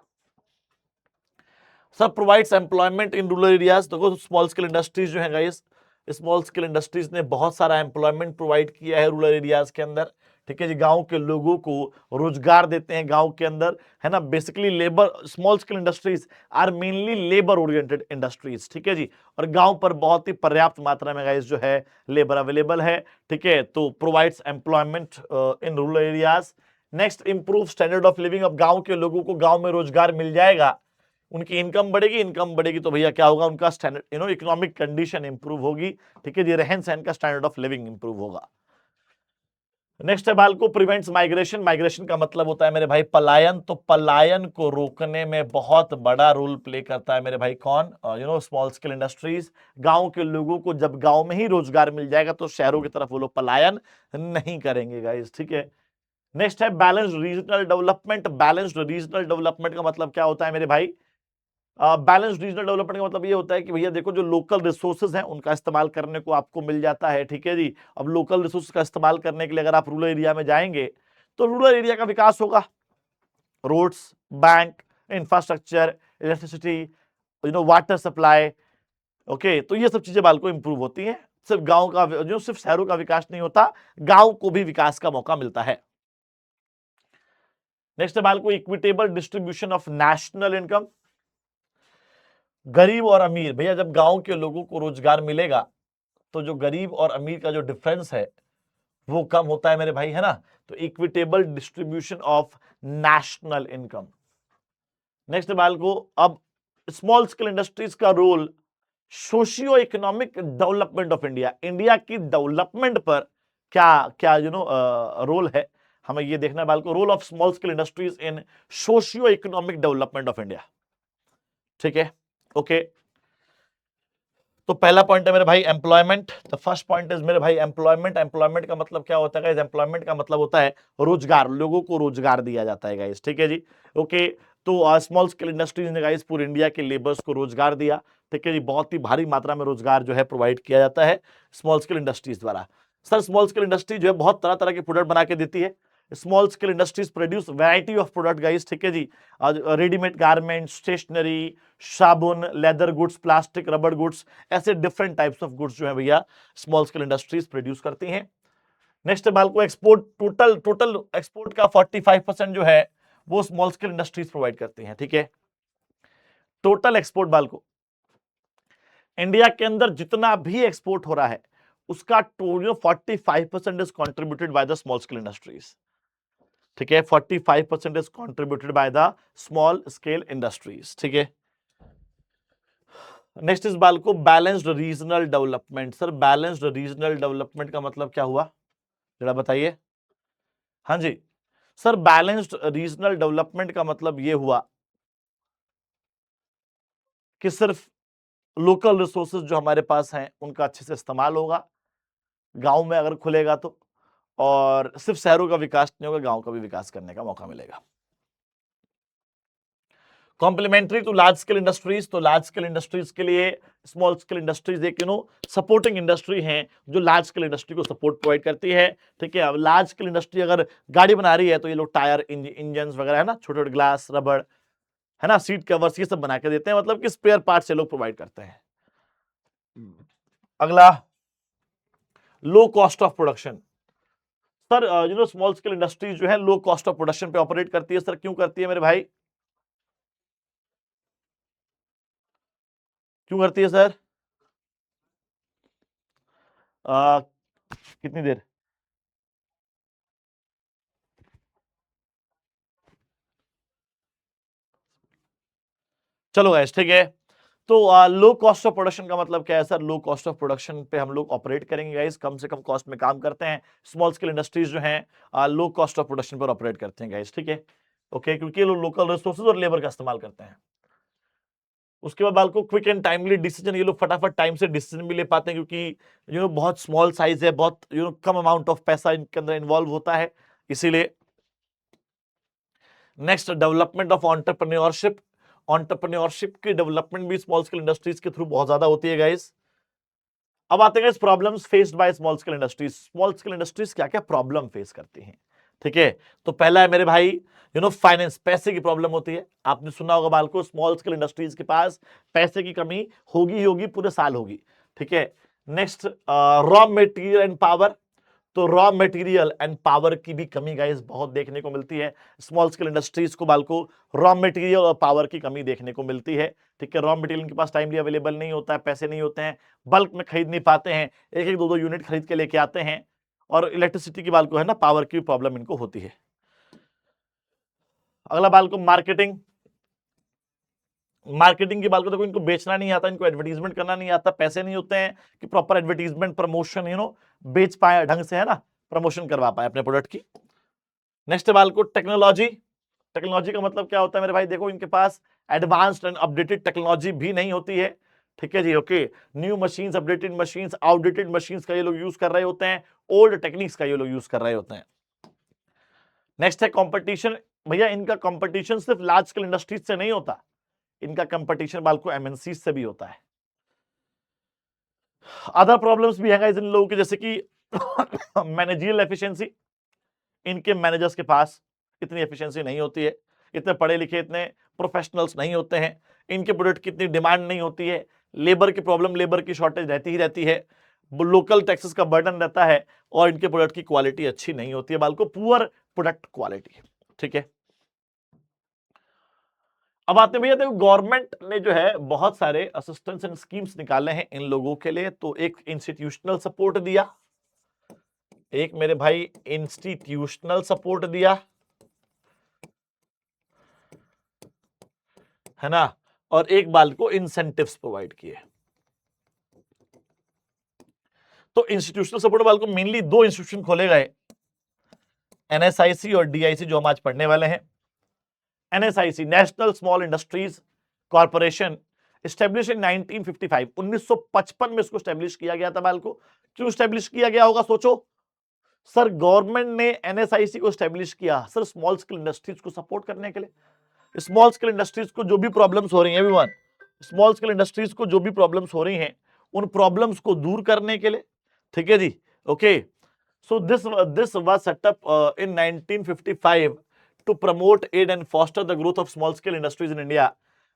sir provides employment in rural areas. देखो स्मॉल स्केल इंडस्ट्रीज जो है गाइस, स्मॉल स्केल इंडस्ट्रीज ने बहुत सारा एम्प्लॉयमेंट प्रोवाइड किया है रूरल एरियाज के अंदर। ठीक है जी, गांव के लोगों को रोजगार देते हैं गांव के अंदर, है ना। Basically labour, small scale industries are mainly labour oriented industries. ठीक है जी, और गांव पर बहुत ही पर्याप्त मात्रा में गाइस जो है लेबर अवेलेबल है। ठीक है, तो provides employment in rural areas. Next, improve standard of living. अब गांव के लोगों को गांव में रोजगार मिल जाएगा, उनकी इनकम बढ़ेगी, इनकम बढ़ेगी तो भैया क्या होगा, उनका स्टैंडर्ड इकोनॉमिक कंडीशन इंप्रूव होगी। ठीक है जी, रहन सहन का स्टैंडर्ड ऑफ लिविंग इंप्रूव होगा। नेक्स्ट है बाल को प्रिवेंट्स माइग्रेशन। माइग्रेशन का मतलब होता है मेरे भाई पलायन। तो पलायन को रोकने में बहुत बड़ा रोल प्ले करता है मेरे भाई कौन, स्मॉल स्केल इंडस्ट्रीज। गांव के लोगों को जब गांव में ही रोजगार मिल जाएगा तो शहरों की तरफ वो लोग पलायन नहीं करेंगे गाइस। ठीक है, नेक्स्ट है balanced regional development. Balanced regional development का मतलब क्या होता है मेरे भाई, बैलेंस्ड रीजनल डेवलपमेंट का मतलब ये होता है कि भैया देखो जो लोकल रिसोर्सेज हैं उनका इस्तेमाल करने को आपको मिल जाता है। ठीक है जी, अब लोकल रिसोर्स का इस्तेमाल करने के लिए अगर आप रूरल एरिया में जाएंगे तो रूरल एरिया का विकास होगा। Roads, bank, infrastructure, electricity, water supply. Okay, तो ये सब चीजें बाल को इंप्रूव होती हैं। सिर्फ गांव का जो सिर्फ शहरों का विकास नहीं होता, गांव को भी विकास का मौका मिलता है। नेक्स्ट है बाल को equitable distribution of national income. गरीब और अमीर, भैया जब गांव के लोगों को रोजगार मिलेगा तो जो गरीब और अमीर का जो डिफरेंस है वो कम होता है मेरे भाई, है ना। तो equitable distribution of national income. Next बाल को अब स्मॉल स्केल इंडस्ट्रीज का role socio economic development of India. India की डेवलपमेंट पर क्या क्या रोल है, हमें ये देखना है बाल को। Role of small scale industries in socio economic development of India. ठीक है, ओके। तो पहला पॉइंट है मेरे भाई employment. The first point is मेरे भाई एम्प्लॉयमेंट। एम्प्लॉयमेंट का मतलब क्या होता है गाइस, एम्प्लॉयमेंट का मतलब होता है रोजगार, लोगों को रोजगार दिया जाता है गाइस। ठीक है जी, ओके। तो स्मॉल स्केल इंडस्ट्रीज ने गाइस पूरे इंडिया के लेबर्स को रोजगार दिया। ठीक है जी, बहुत ही भारी मात्रा में रोजगार जो है प्रोवाइड किया जाता है स्मॉल स्केल इंडस्ट्रीज द्वारा। सर स्मॉल स्केल इंडस्ट्री जो है बहुत तरह तरह के प्रोडक्ट बना के देती है। Small scale industries produce variety of product guys. ठीक है जी, रेडीमेड गारमेंट, स्टेशनरी, साबुन, leather goods, plastic, rubber goods, ऐसे डिफरेंट टाइप्स ऑफ गुड्स जो है भैया स्मॉल स्केल इंडस्ट्रीज प्रोड्यूस करती हैं। नेक्स्ट बाल को एक्सपोर्ट। टोटल टोटल एक्सपोर्ट का 45% जो है वो स्मॉल स्केल इंडस्ट्रीज प्रोवाइड करती हैं। ठीक है, टोटल एक्सपोर्ट बाल को इंडिया के अंदर जितना भी एक्सपोर्ट हो रहा है उसका 45% is contributed by the small scale industries. ठीक है, 45% is contributed by the small scale industries. ठीक है, नेक्स्ट इस बाल को balanced regional development. Sir balanced regional development का मतलब क्या हुआ, जरा बताइए। हाँ जी सर, बैलेंस्ड रीजनल डेवलपमेंट का मतलब ये हुआ कि सिर्फ लोकल रिसोर्सेज जो हमारे पास हैं उनका अच्छे से इस्तेमाल होगा गांव में अगर खुलेगा तो, और सिर्फ शहरों का विकास नहीं होगा, गांव का भी विकास करने का मौका मिलेगा। Complementary to large scale industries. तो लार्ज स्केल इंडस्ट्रीज के लिए स्मॉल स्केल इंडस्ट्रीज एक सपोर्टिंग इंडस्ट्री है जो लार्ज स्केल इंडस्ट्री को सपोर्ट प्रोवाइड करती है। ठीक है, अब लार्ज स्केल इंडस्ट्री अगर गाड़ी बना रही है तो ये लोग टायर, इंजन वगैरह, है ना, छोटे छोटे ग्लास, रबड़, है ना, सीट कवर्स, ये सब बना के देते हैं, मतलब कि स्पेयर पार्ट से लोग प्रोवाइड करते हैं। अगला, low cost of production. Sir small scale industry जो है लो कॉस्ट ऑफ प्रोडक्शन पे ऑपरेट करती है। सर क्यों करती है मेरे भाई, क्यों करती है सर? कितनी देर? चलो गाइस, ठीक है। तो लो कॉस्ट ऑफ प्रोडक्शन का मतलब क्या है sir? Low cost of production पे हम लोग ऑपरेट करेंगे गाइस, कम से कम कॉस्ट में काम करते हैं। स्मॉल स्केल इंडस्ट्रीज जो हैं लो कॉस्ट ऑफ प्रोडक्शन पर ऑपरेट करते हैं गाइस। ठीक है, ओके, क्योंकि ये लोग लोकल रिसोर्सेज और लेबर का इस्तेमाल करते हैं। उसके बाद बालको क्विक एंड टाइमली डिसीजन, ये लोग फटाफट टाइम से डिसीजन भी ले पाते हैं क्योंकि बहुत स्मॉल साइज है, बहुत कम अमाउंट ऑफ पैसा इनके अंदर इन्वॉल्व होता है, इसीलिए। Next, development of entrepreneurship. Entrepreneurship की डेवलपमेंट भी स्मॉल स्केल इंडस्ट्रीज के थ्रू बहुत ज्यादा होती है गाइस। अब आते हैं problems faced by small scale industries. Small scale industries क्या क्या प्रॉब्लम फेस करती हैं, ठीक है। तो पहला है मेरे भाई फाइनेंस, पैसे की प्रॉब्लम होती है। आपने सुना होगा बालको, स्मॉल स्केल इंडस्ट्रीज के पास पैसे की कमी होगी ही होगी, पूरे साल होगी, ठीक है। Next, raw material and power. तो रॉ मटेरियल एंड पावर की भी कमी गाइस बहुत देखने को मिलती है स्मॉल स्केल इंडस्ट्रीज को बालको। रॉ मटेरियल और पावर की कमी देखने को मिलती है, ठीक है। रॉ मटेरियल इनके पास टाइमली अवेलेबल नहीं होता है, पैसे नहीं होते हैं, बल्क में खरीद नहीं पाते हैं, एक एक दो दो यूनिट खरीद के लेके आते हैं। और इलेक्ट्रिसिटी की बालको है ना, पावर की प्रॉब्लम इनको होती है। अगला बालको मार्केटिंग। मार्केटिंग की बात करें तो इनको बेचना नहीं आता, इनको एडवर्टीजमेंट करना नहीं आता, पैसे नहीं होते हैं कि प्रॉपर एडवर्टीजमेंट प्रमोशन बेच पाए ढंग से, है ना, प्रमोशन करवा पाए अपने प्रोडक्ट की। नेक्स्ट बाल को टेक्नोलॉजी। टेक्नोलॉजी का मतलब क्या होता है मेरे भाई, देखो इनके पास एडवांस्ड एंड अपडेटेड टेक्नोलॉजी भी नहीं होती है, ठीक है जी, okay. New machines, updated machines, outdated machines का ये लोग यूज कर रहे होते हैं, ओल्ड टेक्निक्स का ये लोग यूज कर रहे होते हैं। नेक्स्ट है कंपटीशन। भैया इनका कंपटीशन सिर्फ लार्ज स्केल इंडस्ट्रीज से नहीं होता, इनका कंपटीशन बालको एमएनसी से भी होता है। अदर प्रॉब्लम्स भी है इन लोगों के, जैसे कि मैनेजरियल एफिशिएंसी। इनके मैनेजर्स के पास इतनी एफिशिएंसी नहीं होती है, इतने पढ़े लिखे, इतने प्रोफेशनल्स नहीं होते हैं, इनके प्रोडक्ट की इतनी डिमांड नहीं होती है, लेबर की प्रॉब्लम, लेबर की शॉर्टेज रहती ही रहती है, लोकल टैक्सेस का बर्डन रहता है, और इनके प्रोडक्ट की क्वालिटी अच्छी नहीं होती है बालको, पुअर प्रोडक्ट क्वालिटी, ठीक है। अब आते हैं भैया, देखो गवर्नमेंट ने जो है बहुत सारे असिस्टेंस एंड स्कीम्स निकाले हैं इन लोगों के लिए। तो एक इंस्टीट्यूशनल सपोर्ट दिया, एक मेरे भाई इंस्टीट्यूशनल सपोर्ट दिया, है ना, और एक बाल को इंसेंटिव्स प्रोवाइड किए। तो इंस्टीट्यूशनल सपोर्ट बाल को मेनली दो इंस्टीट्यूशन खोले गए, एनएसआईसी और डीआईसी, जो हम आज पढ़ने वाले हैं। NSIC, national small industries corporation, establish in 1955, 1955 में इसको स्टैब्लिश किया गया था बाल को। क्यों स्टैब्लिश किया गया होगा सोचो सर, गवर्नमेंट ने एनएसआईसी को स्टैब्लिश किया सर स्मॉल स्केल इंडस्ट्रीज को सपोर्ट करने के लिए। स्मॉल स्केल इंडस्ट्रीज को जो भी प्रॉब्लम्स हो रही हैं एवरीवन, स्मॉल स्केल इंडस्ट्रीज को जो भी प्रॉब्लम्स हो रही हैं, उन प्रॉब्लम्स को दूर करने के लिए, ठीक है जी, okay. So this was set up in 1955 to promote, aid and foster the growth of small scale industries in India.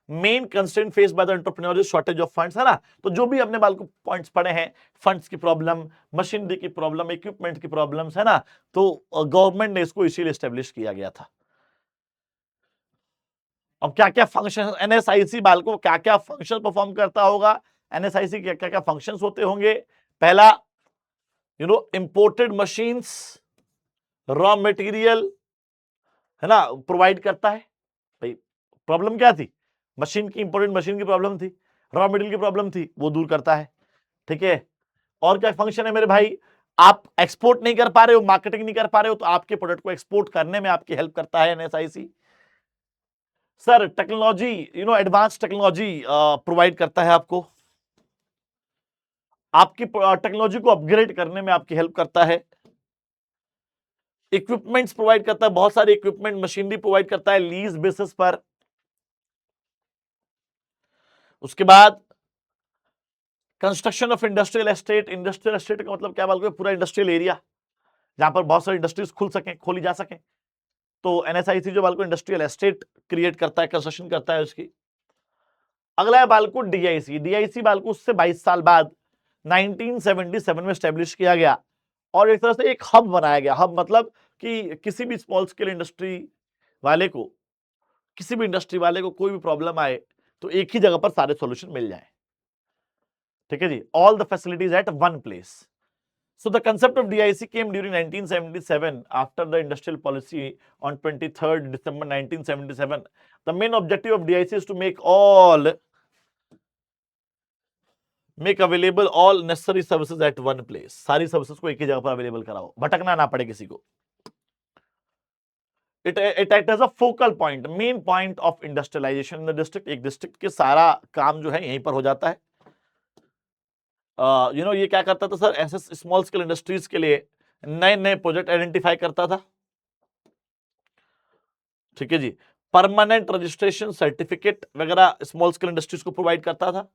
Main constraint face by the entrepreneur shortage of funds, है ना। तो जो भी अपने बाल को पॉइंट्स पढ़े हैं, फंड्स की प्रॉब्लम, मशीनरी की प्रॉब्लम, इक्विपमेंट की प्रॉब्लम्स, है ना, तो गवर्नमेंट ने इसको इसीलिए एस्टेब्लिश किया गया था। अब क्या क्या फंक्शन एनएसआईसी बाल को क्या क्या फंक्शन परफॉर्म करता होगा, एनएसआईसी के क्या क्या फंक्शंस होते होंगे। पहला, इंपोर्टेड मशीन्स, रॉ मटेरियल, है ना, प्रोवाइड करता है। भाई प्रॉब्लम क्या थी, मशीन की, इंपोर्टेंट मशीन की प्रॉब्लम थी, रॉ मटेरियल की प्रॉब्लम थी, वो दूर करता है, ठीक है। और क्या फंक्शन है मेरे भाई, आप एक्सपोर्ट नहीं कर पा रहे हो, मार्केटिंग नहीं कर पा रहे हो, तो आपके प्रोडक्ट को एक्सपोर्ट करने में आपकी हेल्प करता है NSIC. Sir technology, advance technology provide करता है आपको, आपकी टेक्नोलॉजी को अपग्रेड करने में आपकी हेल्प करता है। इक्विपमेंट्स प्रोवाइड करता है, बहुत सारे इक्विपमेंट, मशीनरी प्रोवाइड करता है लीज बेसिस पर। उसके बाद construction of industrial estate. Industrial estate का मतलब क्या बोलते हैं, पूरा इंडस्ट्रियल एरिया जहां पर बहुत सारी इंडस्ट्रीज खुल सके, खोली जा सके। तो एनएसआईसी जो बालको इंडस्ट्रियल एस्टेट क्रिएट करता है, कंस्ट्रक्शन करता है उसकी। अगला है बालको डीआईसी। डीआईसी बालको उससे 22 साल बाद 1977 में स्टैब्लिश किया गया, और एक तरह से एक हब बनाया गया। हब मतलब कि किसी भी स्मॉल स्केल इंडस्ट्री वाले को, किसी भी इंडस्ट्री वाले को कोई भी प्रॉब्लम आए तो एक ही जगह पर सारे सॉल्यूशन मिल जाए, ठीक है जी, all the facilities at one place. So the concept of DIC came during 1977 after the industrial policy on 23rd December 1977. The main objective of DIC is to make available all necessary services at one place. सारी services को एक ही जगह पर available कराओ, भटकना ना पड़े किसी को। It act as a focal point, main point of industrialisation in the district. एक डिस्ट्रिक्ट के सारा काम जो है यहीं पर हो जाता है। ये क्या करता था सर, ऐसे स्मॉल स्केल इंडस्ट्रीज के लिए नए नए प्रोजेक्ट आइडेंटिफाई करता था। ठीक है जी। परमानेंट रजिस्ट्रेशन सर्टिफिकेट वगैरह स्मॉल स्केल इंडस्ट्रीज को प्रोवाइड करता था।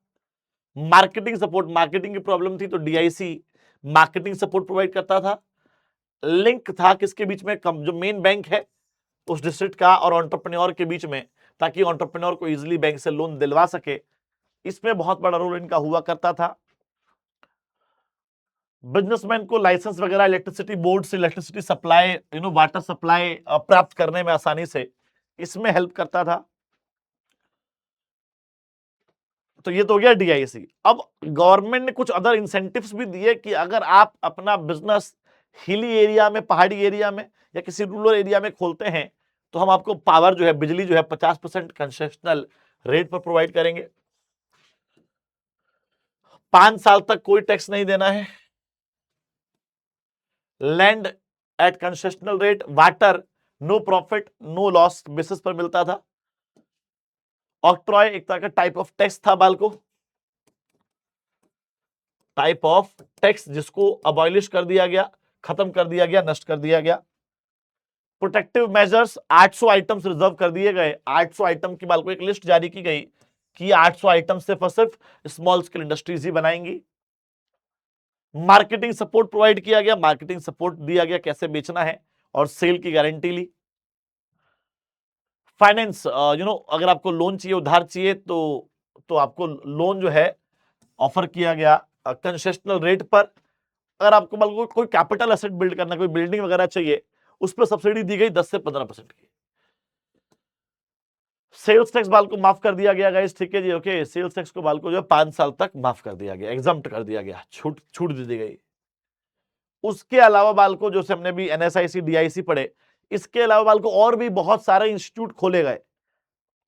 मार्केटिंग सपोर्ट, मार्केटिंग की प्रॉब्लम थी तो डीआईसी मार्केटिंग सपोर्ट प्रोवाइड करता था। लिंक था किसके बीच में, जो मेन बैंक है उस डिस्ट्रिक्ट का और एंटरप्रेन्योर के बीच में, ताकि एंटरप्रेन्योर को इजीली बैंक से लोन दिलवा सके। इसमें बहुत बड़ा रोल इनका हुआ करता था। बिजनेसमैन को लाइसेंस वगैरह इलेक्ट्रिसिटी बोर्ड से इलेक्ट्रिसिटी सप्लाई, वाटर सप्लाई प्राप्त करने में आसानी से इसमें हेल्प करता था। तो ये तो हो गया डीआईसी। अब गवर्नमेंट ने कुछ अदर इंसेंटिव्स भी दिए कि अगर आप अपना बिजनेस हिली एरिया में, पहाड़ी एरिया में या किसी रूरल एरिया में खोलते हैं तो हम आपको पावर जो है, बिजली जो है 50% कंसेशनल रेट पर प्रोवाइड करेंगे। 5 साल तक कोई टैक्स नहीं देना है। Land at concessional rate, water no profit no loss basis पर मिलता था। ऑक्ट्रॉय एक तरह का टाइप ऑफ टैक्स था बालको, टाइप ऑफ टैक्स जिसको अबॉलिश कर दिया गया, खत्म कर दिया गया, नष्ट कर दिया गया। प्रोटेक्टिव मेजर्स 800 आइटम्स रिजर्व कर दिए गए। 800 आइटम की बालको एक लिस्ट जारी की गई कि 800 आइटम सिर्फ स्मॉल स्केल इंडस्ट्रीज ही बनाएंगी। मार्केटिंग सपोर्ट प्रोवाइड किया गया, मार्केटिंग सपोर्ट दिया गया कैसे बेचना है और सेल की गारंटी ली। फाइनेंस, अगर आपको लोन चाहिए, उधार चाहिए तो आपको लोन जो है ऑफर किया गया कंसेशनल रेट पर। अगर आपको मतलब कोई कैपिटल एसेट बिल्ड करना, कोई बिल्डिंग वगैरह चाहिए, उस पर सब्सिडी दी गई 10 से 15% की। सेल्स टैक्स बाल को माफ कर दिया गया गाइस, ठीक है जी, ओके। सेल्स टैक्स को बाल को जो है 5 साल तक माफ कर दिया गया, एग्जम्प्ट कर दिया गया, छूट दे दी गई। उसके अलावा बाल को, जो हमने भी एनएसआईसी डीआईसी पढ़े, इसके अलावा बाल को और भी बहुत सारे इंस्टीट्यूट खोले गए।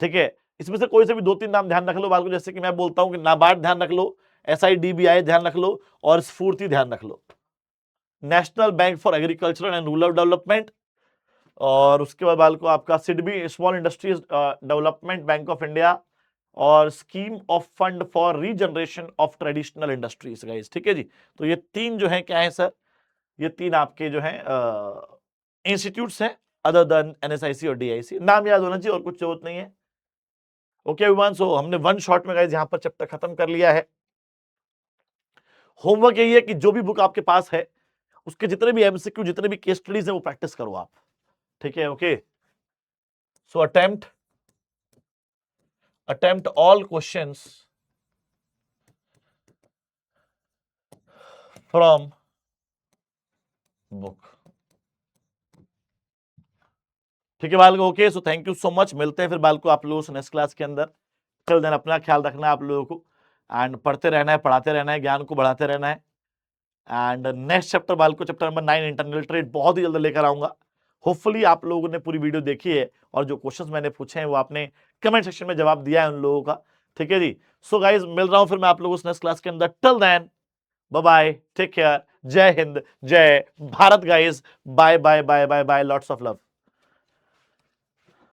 ठीक है, इसमें से कोई से भी 2-3 नाम ध्यान रख लो बाल को, जैसे कि मैं बोलता हूं कि नाबार्ड ध्यान रख लो, एसआईडीबीआई ध्यान रख लो और स्फूर्ति ध्यान रख लो, national bank for agriculture and rural development. और उसके बाद बाल को आपका SIDBI, small industries development bank of India, और scheme of fund for regeneration of traditional industries guys, ठीक है जी। तो ये 3 जो है क्या है सर, ये 3 आपके जो है इंस्टीट्यूट्स हैं अदर देन एनएसआईसी और डीआईसी। नाम याद होना चाहिए और कुछ जरूरत नहीं है। ओके एवरीवन, सो हमने वन शॉट में गाइस यहां पर चैप्टर खत्म कर लिया है। होमवर्क यही है कि जो भी बुक आपके पास है उसके जितने भी एमसीक्यू, जितने भी केस स्टडीज है वो प्रैक्टिस करो आप, ठीक है, okay. So attempt all questions from book, ठीक है बाल को, okay. So thank you so much, मिलते हैं फिर बाल को आप लोगों से नेक्स्ट क्लास के अंदर। टिल देन अपना ख्याल रखना है आप लोगों को, एंड पढ़ते रहना है, पढ़ाते रहना है, ज्ञान को बढ़ाते रहना है। एंड नेक्स्ट चैप्टर बाल को, चैप्टर नंबर 9 इंटरनल ट्रेड, बहुत ही जल्द लेकर आऊंगा। होपफुली आप लोगों ने पूरी वीडियो देखी है और जो क्वेश्चंस मैंने पूछे हैं वो आपने कमेंट सेक्शन में जवाब दिया है उन लोगों का, ठीक है जी। सो गाइज मिल रहा हूं फिर मैं आप लोगों से नेक्स्ट क्लास के अंदर। Till then bye bye, take care, जय हिंद, जय Bharat guys, bye bye bye bye bye, lots of love.